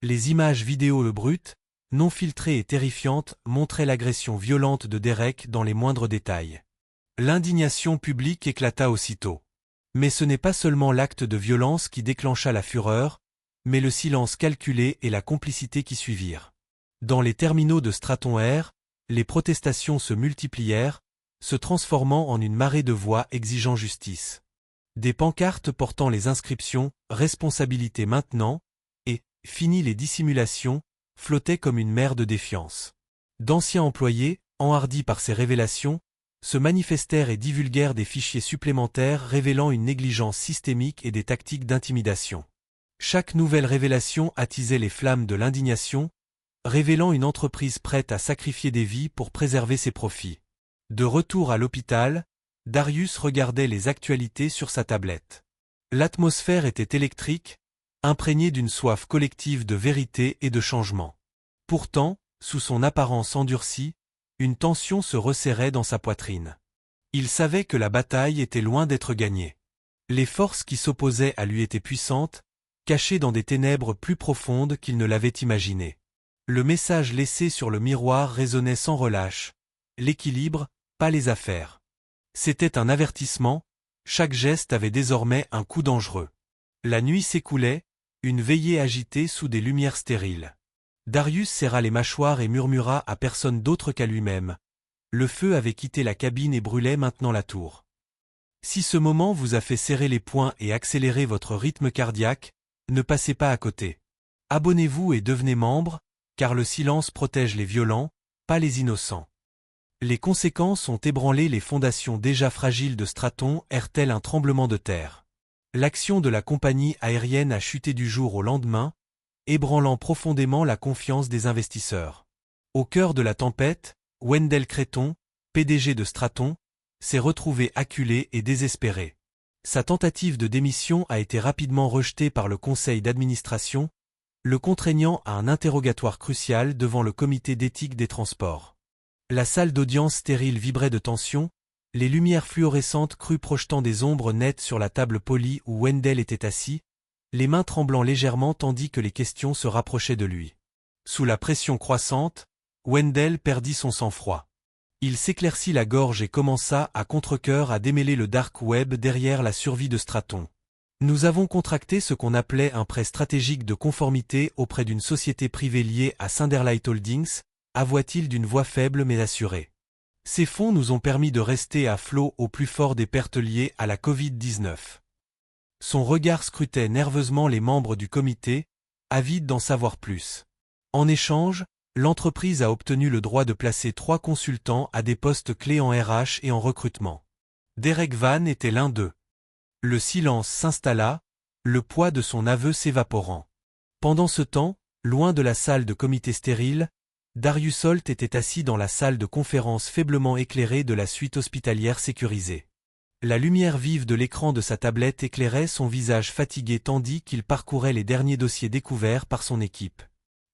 Les images vidéo brutes, non filtrées et terrifiantes, montraient l'agression violente de Derek dans les moindres détails. L'indignation publique éclata aussitôt. Mais ce n'est pas seulement l'acte de violence qui déclencha la fureur, mais le silence calculé et la complicité qui suivirent. Dans les terminaux de Straton Air, les protestations se multiplièrent, se transformant en une marée de voix exigeant justice. Des pancartes portant les inscriptions « Responsabilité maintenant » et « Fini les dissimulations » flottaient comme une mer de défiance. D'anciens employés, enhardis par ces révélations, se manifestèrent et divulguèrent des fichiers supplémentaires révélant une négligence systémique et des tactiques d'intimidation. Chaque nouvelle révélation attisait les flammes de l'indignation, révélant une entreprise prête à sacrifier des vies pour préserver ses profits. De retour à l'hôpital, Darius regardait les actualités sur sa tablette. L'atmosphère était électrique, imprégnée d'une soif collective de vérité et de changement. Pourtant, sous son apparence endurcie, une tension se resserrait dans sa poitrine. Il savait que la bataille était loin d'être gagnée. Les forces qui s'opposaient à lui étaient puissantes, cachées dans des ténèbres plus profondes qu'il ne l'avait imaginé. Le message laissé sur le miroir résonnait sans relâche. L'équilibre, pas les affaires. C'était un avertissement, chaque geste avait désormais un coup dangereux. La nuit s'écoulait, une veillée agitée sous des lumières stériles. Darius serra les mâchoires et murmura à personne d'autre qu'à lui-même. Le feu avait quitté la cabine et brûlait maintenant la tour. Si ce moment vous a fait serrer les poings et accélérer votre rythme cardiaque, ne passez pas à côté. Abonnez-vous et devenez membre, car le silence protège les violents, pas les innocents. Les conséquences ont ébranlé les fondations déjà fragiles de Straton Air tel un tremblement de terre. L'action de la compagnie aérienne a chuté du jour au lendemain, ébranlant profondément la confiance des investisseurs. Au cœur de la tempête, Wendell Creighton, PDG de Straton, s'est retrouvé acculé et désespéré. Sa tentative de démission a été rapidement rejetée par le conseil d'administration, le contraignant à un interrogatoire crucial devant le comité d'éthique des transports. La salle d'audience stérile vibrait de tension, les lumières fluorescentes crues projetant des ombres nettes sur la table polie où Wendell était assis, les mains tremblant légèrement tandis que les questions se rapprochaient de lui. Sous la pression croissante, Wendell perdit son sang-froid. Il s'éclaircit la gorge et commença à contre-cœur à démêler le dark web derrière la survie de Straton. Nous avons contracté ce qu'on appelait un prêt stratégique de conformité auprès d'une société privée liée à Cinderlight Holdings, avoua-t-il d'une voix faible mais assurée. Ces fonds nous ont permis de rester à flot au plus fort des pertes liées à la Covid-19. Son regard scrutait nerveusement les membres du comité, avides d'en savoir plus. En échange, l'entreprise a obtenu le droit de placer 3 consultants à des postes clés en RH et en recrutement. Derek Van était l'un d'eux. Le silence s'installa, le poids de son aveu s'évaporant. Pendant ce temps, loin de la salle de comité stérile, Darius Holt était assis dans la salle de conférence faiblement éclairée de la suite hospitalière sécurisée. La lumière vive de l'écran de sa tablette éclairait son visage fatigué tandis qu'il parcourait les derniers dossiers découverts par son équipe.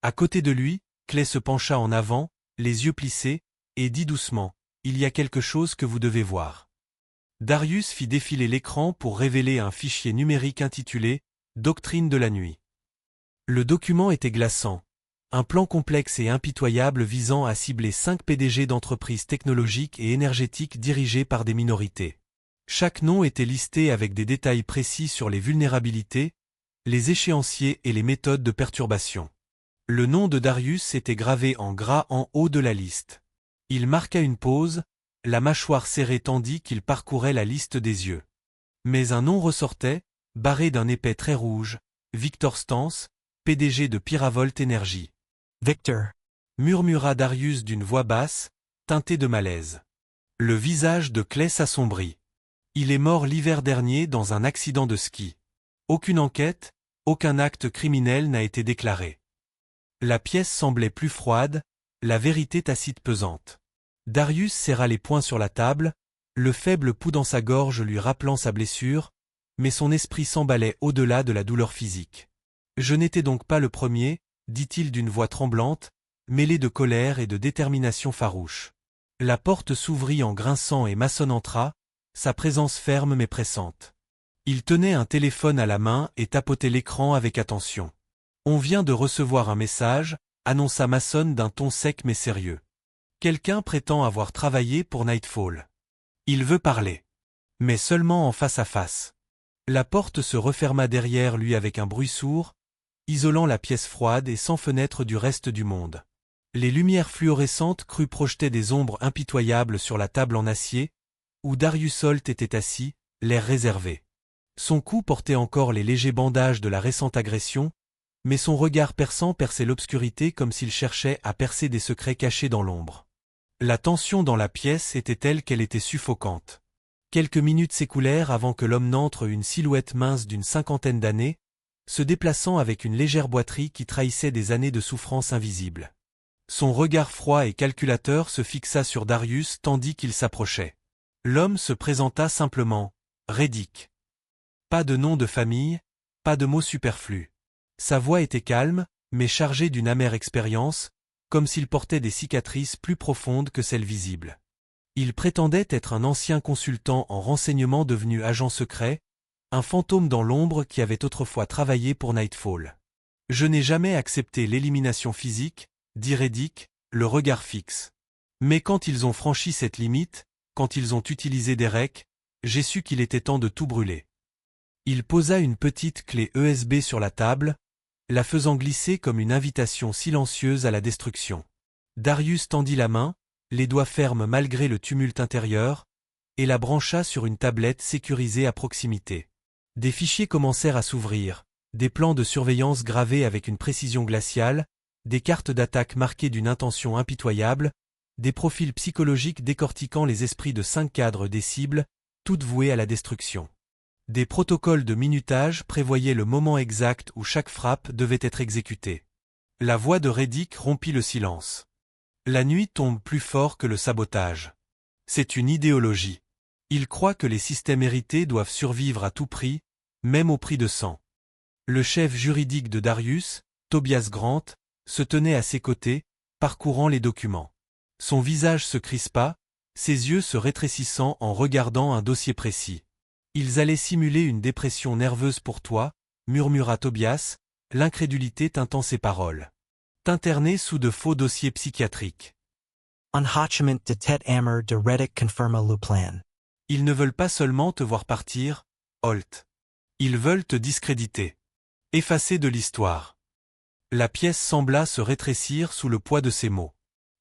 À côté de lui, Clay se pencha en avant, les yeux plissés, et dit doucement « Il y a quelque chose que vous devez voir ». Darius fit défiler l'écran pour révéler un fichier numérique intitulé « Doctrine de la nuit ». Le document était glaçant. Un plan complexe et impitoyable visant à cibler 5 PDG d'entreprises technologiques et énergétiques dirigées par des minorités. Chaque nom était listé avec des détails précis sur les vulnérabilités, les échéanciers et les méthodes de perturbation. Le nom de Darius était gravé en gras en haut de la liste. Il marqua une pause, la mâchoire serrée tandis qu'il parcourait la liste des yeux. Mais un nom ressortait, barré d'un épais trait rouge, Victor Stance, PDG de Piravolt Energy. Victor, Murmura Darius d'une voix basse, teintée de malaise. Le visage de Clay s'assombrit. Il est mort l'hiver dernier dans un accident de ski. Aucune enquête, aucun acte criminel n'a été déclaré. La pièce semblait plus froide, la vérité tacite pesante. Darius serra les poings sur la table, le faible pouls dans sa gorge lui rappelant sa blessure, mais son esprit s'emballait au-delà de la douleur physique. Je n'étais donc pas le premier, dit-il d'une voix tremblante, mêlée de colère et de détermination farouche. La porte s'ouvrit en grinçant et Mason entra, sa présence ferme mais pressante. Il tenait un téléphone à la main et tapotait l'écran avec attention. « On vient de recevoir un message », annonça Mason d'un ton sec mais sérieux. « Quelqu'un prétend avoir travaillé pour Nightfall. Il veut parler. Mais seulement en face à face. » La porte se referma derrière lui avec un bruit sourd, isolant la pièce froide et sans fenêtre du reste du monde. Les lumières fluorescentes crues projetaient des ombres impitoyables sur la table en acier, où Darius Holt était assis, l'air réservé. Son cou portait encore les légers bandages de la récente agression, mais son regard perçant perçait l'obscurité comme s'il cherchait à percer des secrets cachés dans l'ombre. La tension dans la pièce était telle qu'elle était suffocante. Quelques minutes s'écoulèrent avant que l'homme n'entre, une silhouette mince d'une cinquantaine d'années, se déplaçant avec une légère boiterie qui trahissait des années de souffrance invisible. Son regard froid et calculateur se fixa sur Darius tandis qu'il s'approchait. L'homme se présenta simplement, Reddick. Pas de nom de famille, pas de mots superflus. Sa voix était calme, mais chargée d'une amère expérience, comme s'il portait des cicatrices plus profondes que celles visibles. Il prétendait être un ancien consultant en renseignement devenu agent secret, un fantôme dans l'ombre qui avait autrefois travaillé pour Nightfall. « Je n'ai jamais accepté l'élimination physique, dit Reddick, le regard fixe. Mais quand ils ont franchi cette limite, quand ils ont utilisé des recs, j'ai su qu'il était temps de tout brûler. » Il posa une petite clé USB sur la table, la faisant glisser comme une invitation silencieuse à la destruction. Darius tendit la main, les doigts fermes malgré le tumulte intérieur, et la brancha sur une tablette sécurisée à proximité. Des fichiers commencèrent à s'ouvrir, des plans de surveillance gravés avec une précision glaciale, des cartes d'attaque marquées d'une intention impitoyable, des profils psychologiques décortiquant les esprits de 5 cadres des cibles, toutes vouées à la destruction. Des protocoles de minutage prévoyaient le moment exact où chaque frappe devait être exécutée. La voix de Reddick rompit le silence. La nuit tombe plus fort que le sabotage. C'est une idéologie. Il croit que les systèmes hérités doivent survivre à tout prix, même au prix de sang. Le chef juridique de Darius, Tobias Grant, se tenait à ses côtés, parcourant les documents. Son visage se crispa, ses yeux se rétrécissant en regardant un dossier précis. « Ils allaient simuler une dépression nerveuse pour toi, » murmura Tobias, l'incrédulité tintant ses paroles. « T'interner sous de faux dossiers psychiatriques. » Unhatchement de Ted Ammer de Reddick confirma le plan. Ils ne veulent pas seulement te voir partir, Holt. Ils veulent te discréditer. Effacer de l'histoire. La pièce sembla se rétrécir sous le poids de ces mots.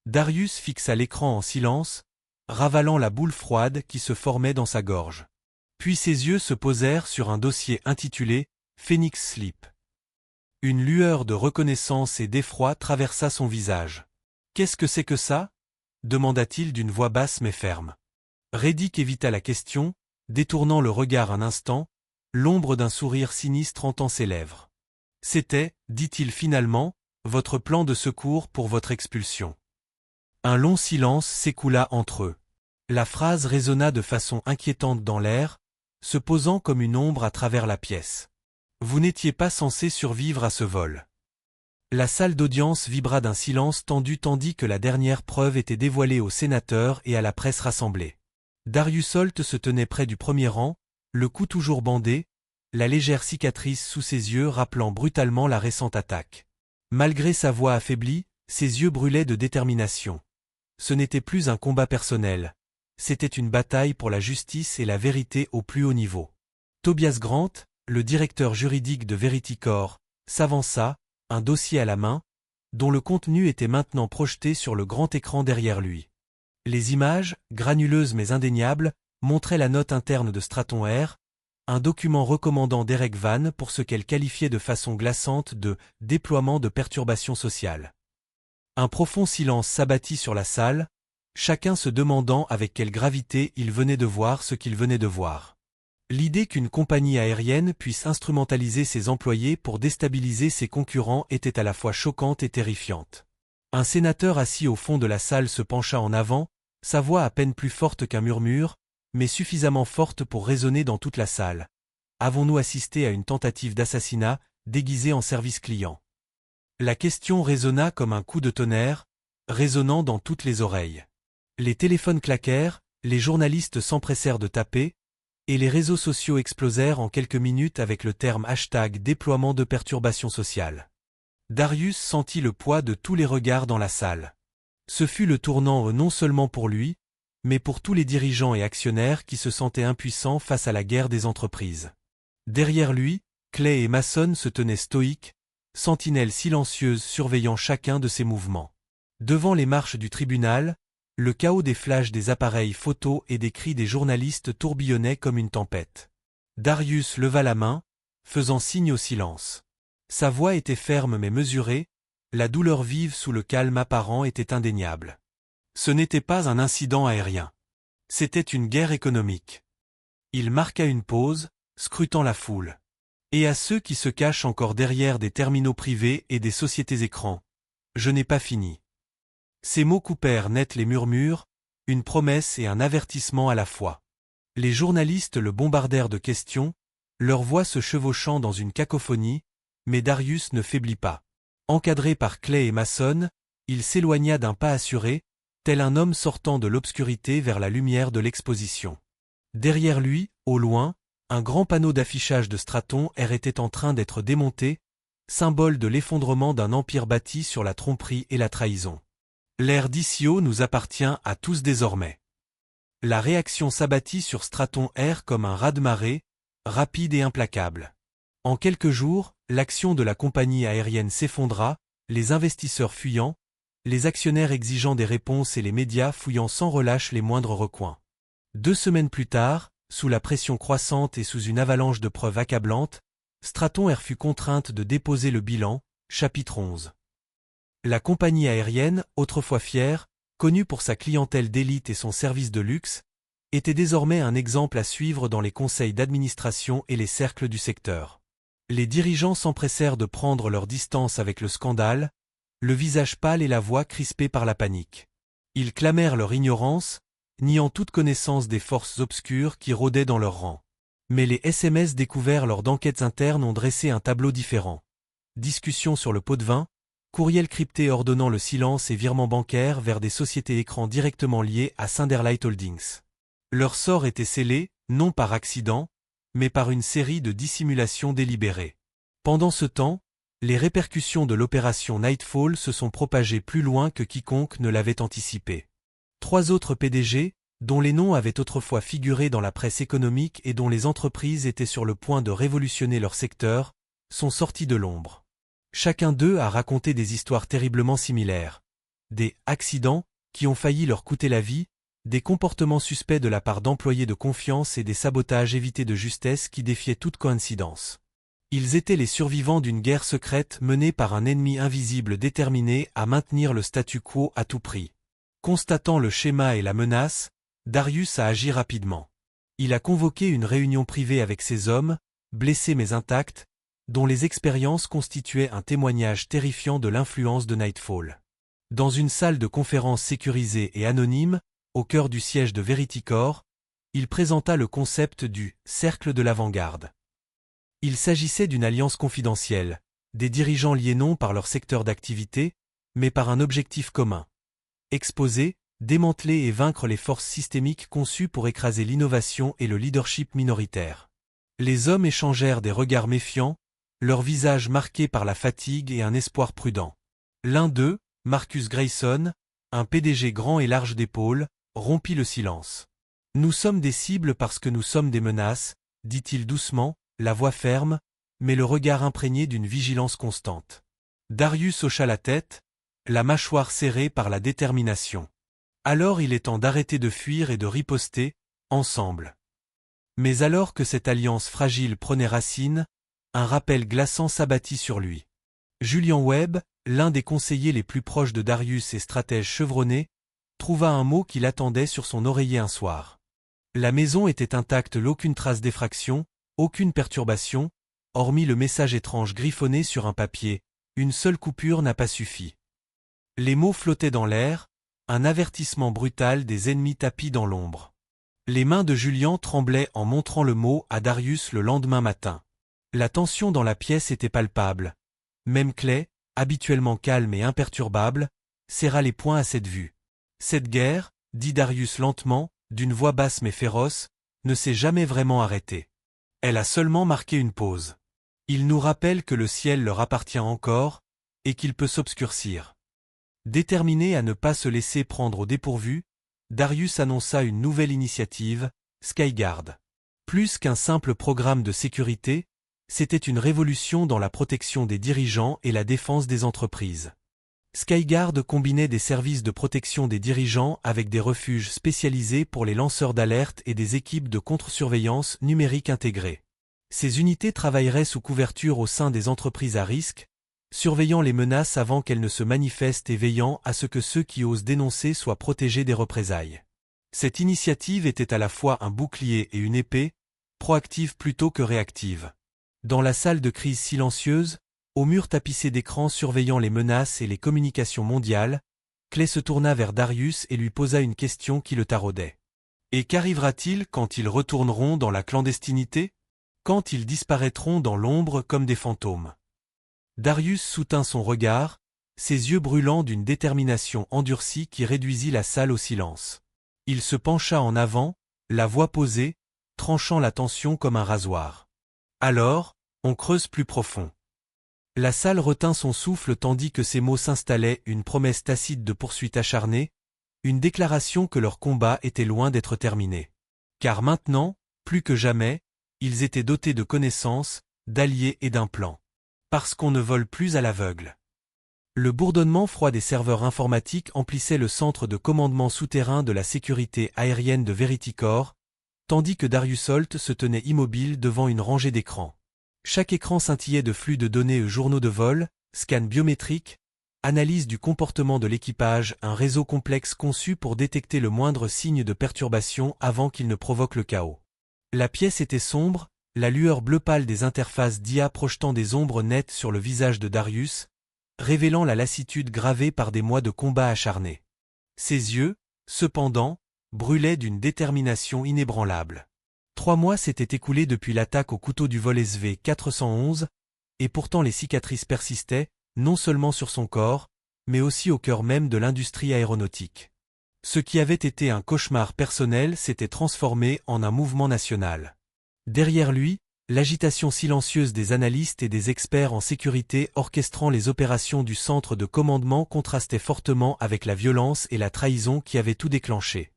Darius fixa l'écran en silence, ravalant la boule froide qui se formait dans sa gorge. Puis ses yeux se posèrent sur un dossier intitulé « Phoenix Sleep ». Une lueur de reconnaissance et d'effroi traversa son visage. « Qu'est-ce que c'est que ça ?» demanda-t-il d'une voix basse mais ferme. Reddick évita la question, détournant le regard un instant, l'ombre d'un sourire sinistre hantant ses lèvres. « C'était, dit-il finalement, votre plan de secours pour votre expulsion. » Un long silence s'écoula entre eux. La phrase résonna de façon inquiétante dans l'air, se posant comme une ombre à travers la pièce. Vous n'étiez pas censé survivre à ce vol. La salle d'audience vibra d'un silence tendu tandis que la dernière preuve était dévoilée aux sénateurs et à la presse rassemblée. Darius Holt se tenait près du premier rang, le cou toujours bandé, la légère cicatrice sous ses yeux rappelant brutalement la récente attaque. Malgré sa voix affaiblie, ses yeux brûlaient de détermination. Ce n'était plus un combat personnel. C'était une bataille pour la justice et la vérité au plus haut niveau. Tobias Grant, le directeur juridique de Verity Corp, s'avança, un dossier à la main, dont le contenu était maintenant projeté sur le grand écran derrière lui. Les images, granuleuses mais indéniables, montraient la note interne de Straton Air, un document recommandant Derek Van pour ce qu'elle qualifiait de façon glaçante de « déploiement de perturbations sociales ». Un profond silence s'abattit sur la salle, chacun se demandant avec quelle gravité il venait de voir ce qu'il venait de voir. L'idée qu'une compagnie aérienne puisse instrumentaliser ses employés pour déstabiliser ses concurrents était à la fois choquante et terrifiante. Un sénateur assis au fond de la salle se pencha en avant, sa voix à peine plus forte qu'un murmure, mais suffisamment forte pour résonner dans toute la salle. Avons-nous assisté à une tentative d'assassinat, déguisée en service client? La question résonna comme un coup de tonnerre, résonnant dans toutes les oreilles. Les téléphones claquèrent, les journalistes s'empressèrent de taper, et les réseaux sociaux explosèrent en quelques minutes avec le terme # déploiement de perturbations sociales. Darius sentit le poids de tous les regards dans la salle. Ce fut le tournant non seulement pour lui, mais pour tous les dirigeants et actionnaires qui se sentaient impuissants face à la guerre des entreprises. Derrière lui, Clay et Mason se tenaient stoïques, sentinelles silencieuses surveillant chacun de ses mouvements. Devant les marches du tribunal, le chaos des flashs des appareils photo et des cris des journalistes tourbillonnait comme une tempête. Darius leva la main, faisant signe au silence. Sa voix était ferme mais mesurée, la douleur vive sous le calme apparent était indéniable. Ce n'était pas un incident aérien. C'était une guerre économique. Il marqua une pause, scrutant la foule. Et à ceux qui se cachent encore derrière des terminaux privés et des sociétés écrans. Je n'ai pas fini. Ces mots coupèrent net les murmures, une promesse et un avertissement à la fois. Les journalistes le bombardèrent de questions, leurs voix se chevauchant dans une cacophonie, mais Darius ne faiblit pas. Encadré par Clay et Mason, il s'éloigna d'un pas assuré, tel un homme sortant de l'obscurité vers la lumière de l'exposition. Derrière lui, au loin, un grand panneau d'affichage de Straton Air était en train d'être démonté, symbole de l'effondrement d'un empire bâti sur la tromperie et la trahison. L'ère d'Issio nous appartient à tous désormais. La réaction s'abattit sur Straton Air comme un raz-de-marée, rapide et implacable. En quelques jours, l'action de la compagnie aérienne s'effondra, les investisseurs fuyant, les actionnaires exigeant des réponses et les médias fouillant sans relâche les moindres recoins. 2 semaines plus tard, sous la pression croissante et sous une avalanche de preuves accablantes, Straton Air fut contrainte de déposer le bilan, chapitre 11. La compagnie aérienne, autrefois fière, connue pour sa clientèle d'élite et son service de luxe, était désormais un exemple à suivre dans les conseils d'administration et les cercles du secteur. Les dirigeants s'empressèrent de prendre leur distance avec le scandale, le visage pâle et la voix crispée par la panique. Ils clamèrent leur ignorance, niant toute connaissance des forces obscures qui rôdaient dans leurs rangs. Mais les SMS découverts lors d'enquêtes internes ont dressé un tableau différent. Discussions sur le pot de vin, courriels cryptés ordonnant le silence et virements bancaires vers des sociétés écrans directement liées à Cinderlight Holdings. Leur sort était scellé, non par accident, mais par une série de dissimulations délibérées. Pendant ce temps, les répercussions de l'opération Nightfall se sont propagées plus loin que quiconque ne l'avait anticipé. 3 autres PDG, dont les noms avaient autrefois figuré dans la presse économique et dont les entreprises étaient sur le point de révolutionner leur secteur, sont sortis de l'ombre. Chacun d'eux a raconté des histoires terriblement similaires. Des « accidents » qui ont failli leur coûter la vie, des comportements suspects de la part d'employés de confiance et des sabotages évités de justesse qui défiaient toute coïncidence. Ils étaient les survivants d'une guerre secrète menée par un ennemi invisible déterminé à maintenir le statu quo à tout prix. Constatant le schéma et la menace, Darius a agi rapidement. Il a convoqué une réunion privée avec ses hommes, blessés mais intacts, dont les expériences constituaient un témoignage terrifiant de l'influence de Nightfall. Dans une salle de conférence sécurisée et anonyme, au cœur du siège de Veritycore, il présenta le concept du « cercle de l'avant-garde ». Il s'agissait d'une alliance confidentielle, des dirigeants liés non par leur secteur d'activité, mais par un objectif commun. Exposer, démanteler et vaincre les forces systémiques conçues pour écraser l'innovation et le leadership minoritaire. Les hommes échangèrent des regards méfiants, leurs visages marqués par la fatigue et un espoir prudent. L'un d'eux, Marcus Grayson, un PDG grand et large d'épaules, rompit le silence. « Nous sommes des cibles parce que nous sommes des menaces », dit-il doucement, la voix ferme, mais le regard imprégné d'une vigilance constante. Darius hocha la tête, la mâchoire serrée par la détermination. Alors il est temps d'arrêter de fuir et de riposter, ensemble. Mais alors que cette alliance fragile prenait racine, un rappel glaçant s'abattit sur lui. Julian Webb, l'un des conseillers les plus proches de Darius et stratège chevronné, trouva un mot qu'il attendait sur son oreiller un soir. La maison était intacte, aucune trace d'effraction, aucune perturbation, hormis le message étrange griffonné sur un papier, une seule coupure n'a pas suffi. Les mots flottaient dans l'air, un avertissement brutal des ennemis tapis dans l'ombre. Les mains de Julian tremblaient en montrant le mot à Darius le lendemain matin. La tension dans la pièce était palpable. Même Clay, habituellement calme et imperturbable, serra les poings à cette vue. Cette guerre, dit Darius lentement, d'une voix basse mais féroce, ne s'est jamais vraiment arrêtée. Elle a seulement marqué une pause. Il nous rappelle que le ciel leur appartient encore, et qu'il peut s'obscurcir. Déterminé à ne pas se laisser prendre au dépourvu, Darius annonça une nouvelle initiative, Skyguard. Plus qu'un simple programme de sécurité, C'était une révolution dans la protection des dirigeants et la défense des entreprises. Skyguard combinait des services de protection des dirigeants avec des refuges spécialisés pour les lanceurs d'alerte et des équipes de contre-surveillance numérique intégrées. Ces unités travailleraient sous couverture au sein des entreprises à risque, surveillant les menaces avant qu'elles ne se manifestent et veillant à ce que ceux qui osent dénoncer soient protégés des représailles. Cette initiative était à la fois un bouclier et une épée, proactive plutôt que réactive. Dans la salle de crise silencieuse, au mur tapissé d'écrans surveillant les menaces et les communications mondiales, Clay se tourna vers Darius et lui posa une question qui le taraudait. Et qu'arrivera-t-il quand ils retourneront dans la clandestinité ? Quand ils disparaîtront dans l'ombre comme des fantômes? Darius soutint son regard, ses yeux brûlants d'une détermination endurcie qui réduisit la salle au silence. Il se pencha en avant, la voix posée, tranchant la tension comme un rasoir. Alors, on creuse plus profond. La salle retint son souffle tandis que ces mots s'installaient, une promesse tacite de poursuite acharnée, une déclaration que leur combat était loin d'être terminé. Car maintenant, plus que jamais, ils étaient dotés de connaissances, d'alliés et d'un plan. Parce qu'on ne vole plus à l'aveugle. Le bourdonnement froid des serveurs informatiques emplissait le centre de commandement souterrain de la sécurité aérienne de Veriticor, tandis que Darius Holt se tenait immobile devant une rangée d'écrans. Chaque écran scintillait de flux de données et journaux de vol, scans biométriques, analyse du comportement de l'équipage, un réseau complexe conçu pour détecter le moindre signe de perturbation avant qu'il ne provoque le chaos. La pièce était sombre, la lueur bleu pâle des interfaces d'IA projetant des ombres nettes sur le visage de Darius, révélant la lassitude gravée par des mois de combat acharnés. Ses yeux, cependant, brûlaient d'une détermination inébranlable. 3 mois s'étaient écoulés depuis l'attaque au couteau du vol SV-411, et pourtant les cicatrices persistaient, non seulement sur son corps, mais aussi au cœur même de l'industrie aéronautique. Ce qui avait été un cauchemar personnel s'était transformé en un mouvement national. Derrière lui, l'agitation silencieuse des analystes et des experts en sécurité orchestrant les opérations du centre de commandement contrastait fortement avec la violence et la trahison qui avaient tout déclenché.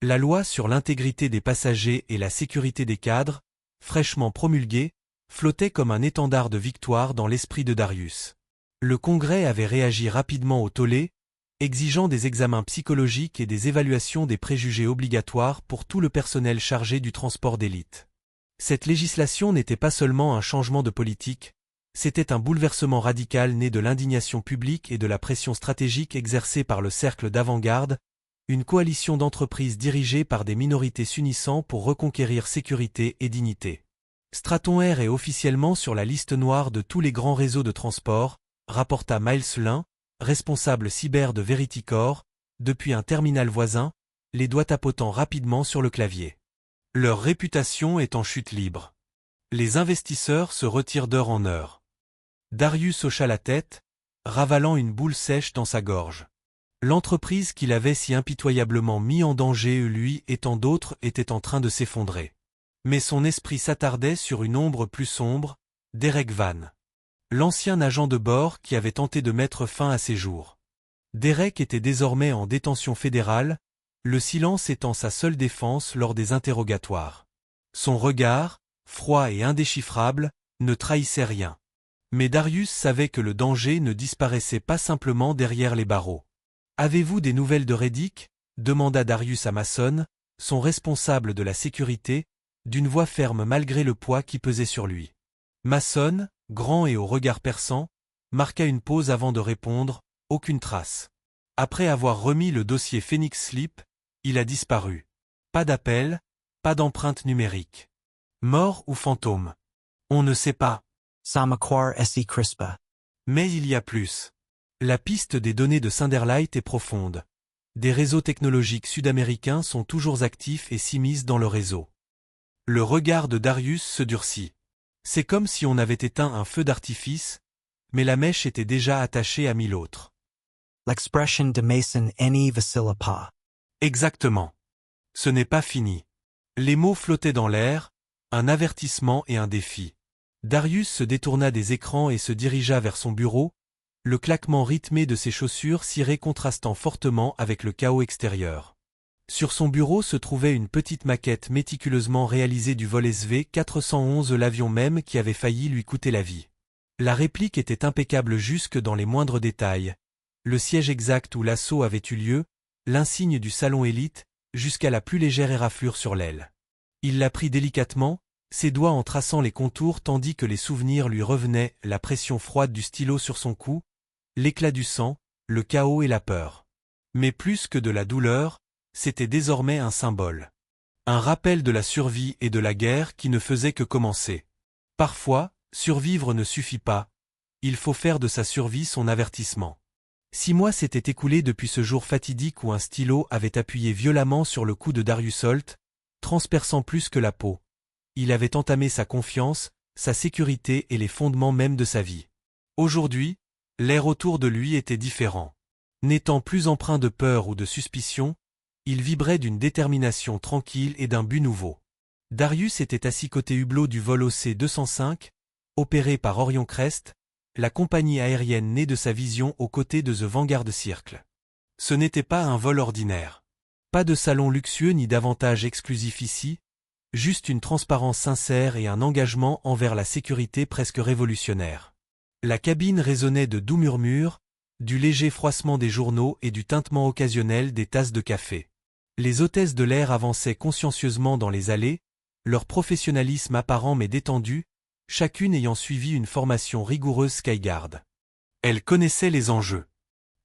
La loi sur l'intégrité des passagers et la sécurité des cadres, fraîchement promulguée, flottait comme un étendard de victoire dans l'esprit de Darius. Le Congrès avait réagi rapidement au tollé, exigeant des examens psychologiques et des évaluations des préjugés obligatoires pour tout le personnel chargé du transport d'élite. Cette législation n'était pas seulement un changement de politique, c'était un bouleversement radical né de l'indignation publique et de la pression stratégique exercée par le cercle d'avant-garde, une coalition d'entreprises dirigée par des minorités s'unissant pour reconquérir sécurité et dignité. Straton Air est officiellement sur la liste noire de tous les grands réseaux de transport, rapporta Miles Lin, responsable cyber de Veriticor, depuis un terminal voisin, les doigts tapotant rapidement sur le clavier. Leur réputation est en chute libre. Les investisseurs se retirent d'heure en heure. Darius hocha la tête, ravalant une boule sèche dans sa gorge. L'entreprise qu'il avait si impitoyablement mis en danger, lui et tant d'autres, était en train de s'effondrer. Mais son esprit s'attardait sur une ombre plus sombre, Derek Van. L'ancien agent de bord qui avait tenté de mettre fin à ses jours. Derek était désormais en détention fédérale, le silence étant sa seule défense lors des interrogatoires. Son regard, froid et indéchiffrable, ne trahissait rien. Mais Darius savait que le danger ne disparaissait pas simplement derrière les barreaux. « Avez-vous des nouvelles de Reddick » demanda Darius à Mason, son responsable de la sécurité, d'une voix ferme malgré le poids qui pesait sur lui. Mason, grand et au regard perçant, marqua une pause avant de répondre, « Aucune trace. » Après avoir remis le dossier Phoenix Slip, il a disparu. Pas d'appel, pas d'empreinte numérique. Mort ou fantôme? On ne sait pas. Samaquar S.E. Crispa. Mais il y a plus. La piste des données de Cinderlight est profonde. Des réseaux technologiques sud-américains sont toujours actifs et s'immiscent dans le réseau. Le regard de Darius se durcit. C'est comme si on avait éteint un feu d'artifice, mais la mèche était déjà attachée à 1000 autres. L'expression de Mason N.E. Vasilapa. Exactement. Ce n'est pas fini. Les mots flottaient dans l'air, un avertissement et un défi. Darius se détourna des écrans et se dirigea vers son bureau, le claquement rythmé de ses chaussures cirées contrastant fortement avec le chaos extérieur. Sur son bureau se trouvait une petite maquette méticuleusement réalisée du vol SV-411, l'avion même qui avait failli lui coûter la vie. La réplique était impeccable jusque dans les moindres détails. Le siège exact où l'assaut avait eu lieu, l'insigne du salon élite, jusqu'à la plus légère éraflure sur l'aile. Il la prit délicatement, ses doigts en traçant les contours tandis que les souvenirs lui revenaient, la pression froide du stylo sur son cou, l'éclat du sang, le chaos et la peur. Mais plus que de la douleur, c'était désormais un symbole. Un rappel de la survie et de la guerre qui ne faisait que commencer. Parfois, survivre ne suffit pas, il faut faire de sa survie son avertissement. 6 mois s'étaient écoulés depuis ce jour fatidique où un stylo avait appuyé violemment sur le cou de Darius Holt, transperçant plus que la peau. Il avait entamé sa confiance, sa sécurité et les fondements même de sa vie. Aujourd'hui, l'air autour de lui était différent. N'étant plus empreint de peur ou de suspicion, il vibrait d'une détermination tranquille et d'un but nouveau. Darius était assis côté hublot du vol OC-205, opéré par Orion Crest, la compagnie aérienne née de sa vision aux côtés de The Vanguard Circle. Ce n'était pas un vol ordinaire. Pas de salon luxueux ni d'avantages exclusifs ici, juste une transparence sincère et un engagement envers la sécurité presque révolutionnaire. La cabine résonnait de doux murmures, du léger froissement des journaux et du tintement occasionnel des tasses de café. Les hôtesses de l'air avançaient consciencieusement dans les allées, leur professionnalisme apparent mais détendu, chacune ayant suivi une formation rigoureuse Skyguard. Elles connaissaient les enjeux.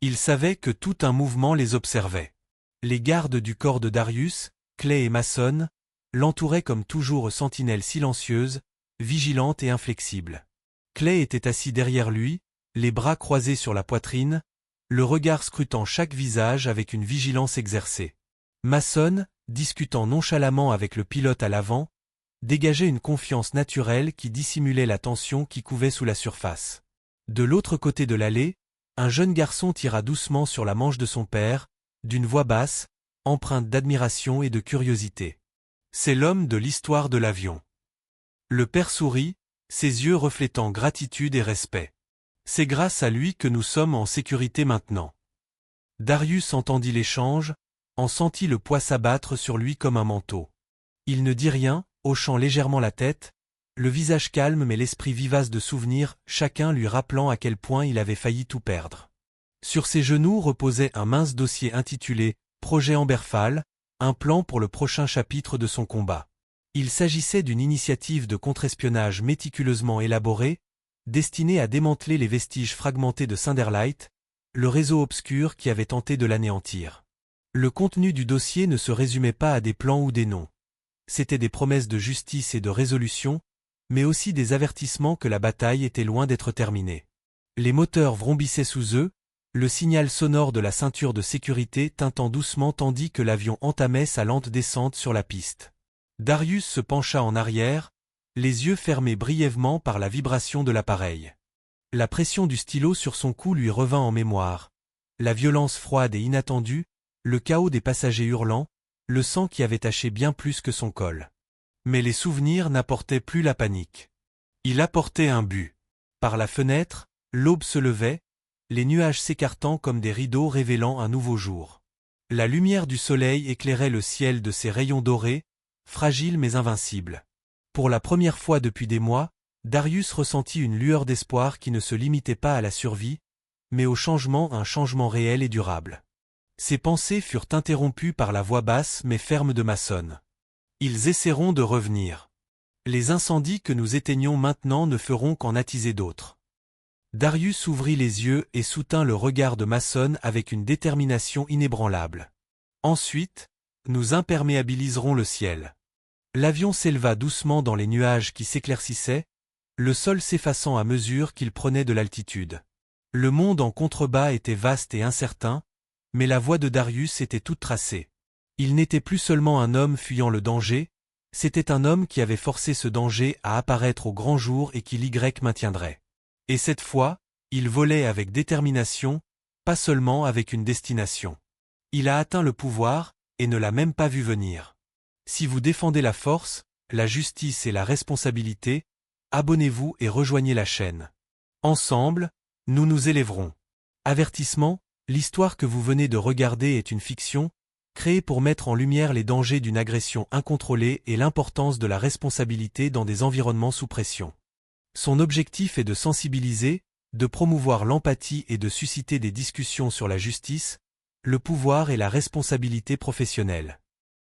Ils savaient que tout un mouvement les observait. Les gardes du corps de Darius, Clay et Mason, l'entouraient comme toujours sentinelle silencieuse, vigilante et inflexible. Clay était assis derrière lui, les bras croisés sur la poitrine, le regard scrutant chaque visage avec une vigilance exercée. Mason, discutant nonchalamment avec le pilote à l'avant, dégageait une confiance naturelle qui dissimulait la tension qui couvait sous la surface. De l'autre côté de l'allée, un jeune garçon tira doucement sur la manche de son père, d'une voix basse, empreinte d'admiration et de curiosité. C'est l'homme de l'histoire de l'avion. Le père sourit, ses yeux reflétant gratitude et respect. C'est grâce à lui que nous sommes en sécurité maintenant. Darius entendit l'échange, en sentit le poids s'abattre sur lui comme un manteau. Il ne dit rien, hochant légèrement la tête, le visage calme mais l'esprit vivace de souvenirs, chacun lui rappelant à quel point il avait failli tout perdre. Sur ses genoux reposait un mince dossier intitulé « Projet Amberfall », un plan pour le prochain chapitre de son combat. Il s'agissait d'une initiative de contre-espionnage méticuleusement élaborée, destinée à démanteler les vestiges fragmentés de Cinderlight, le réseau obscur qui avait tenté de l'anéantir. Le contenu du dossier ne se résumait pas à des plans ou des noms. C'étaient des promesses de justice et de résolution, mais aussi des avertissements que la bataille était loin d'être terminée. Les moteurs vrombissaient sous eux, le signal sonore de la ceinture de sécurité tintant doucement tandis que l'avion entamait sa lente descente sur la piste. Darius se pencha en arrière, les yeux fermés brièvement par la vibration de l'appareil. La pression du stylo sur son cou lui revint en mémoire. La violence froide et inattendue, le chaos des passagers hurlants, le sang qui avait taché bien plus que son col. Mais les souvenirs n'apportaient plus la panique. Il apportait un but. Par la fenêtre, l'aube se levait, les nuages s'écartant comme des rideaux révélant un nouveau jour. La lumière du soleil éclairait le ciel de ses rayons dorés, fragiles mais invincibles. Pour la première fois depuis des mois, Darius ressentit une lueur d'espoir qui ne se limitait pas à la survie, mais au changement, un changement réel et durable. Ses pensées furent interrompues par la voix basse mais ferme de Mason. Ils essaieront de revenir. Les incendies que nous éteignons maintenant ne feront qu'en attiser d'autres. Darius ouvrit les yeux et soutint le regard de Mason avec une détermination inébranlable. Ensuite, nous imperméabiliserons le ciel. L'avion s'éleva doucement dans les nuages qui s'éclaircissaient, le sol s'effaçant à mesure qu'il prenait de l'altitude. Le monde en contrebas était vaste et incertain, mais la voie de Darius était toute tracée. Il n'était plus seulement un homme fuyant le danger, c'était un homme qui avait forcé ce danger à apparaître au grand jour et qui l'Y maintiendrait. Et cette fois, il volait avec détermination, pas seulement avec une destination. Il a atteint le pouvoir, et ne l'a même pas vu venir. Si vous défendez la force, la justice et la responsabilité, abonnez-vous et rejoignez la chaîne. Ensemble, nous nous élèverons. Avertissement, l'histoire que vous venez de regarder est une fiction, Créé pour mettre en lumière les dangers d'une agression incontrôlée et l'importance de la responsabilité dans des environnements sous pression. Son objectif est de sensibiliser, de promouvoir l'empathie et de susciter des discussions sur la justice, le pouvoir et la responsabilité professionnelle.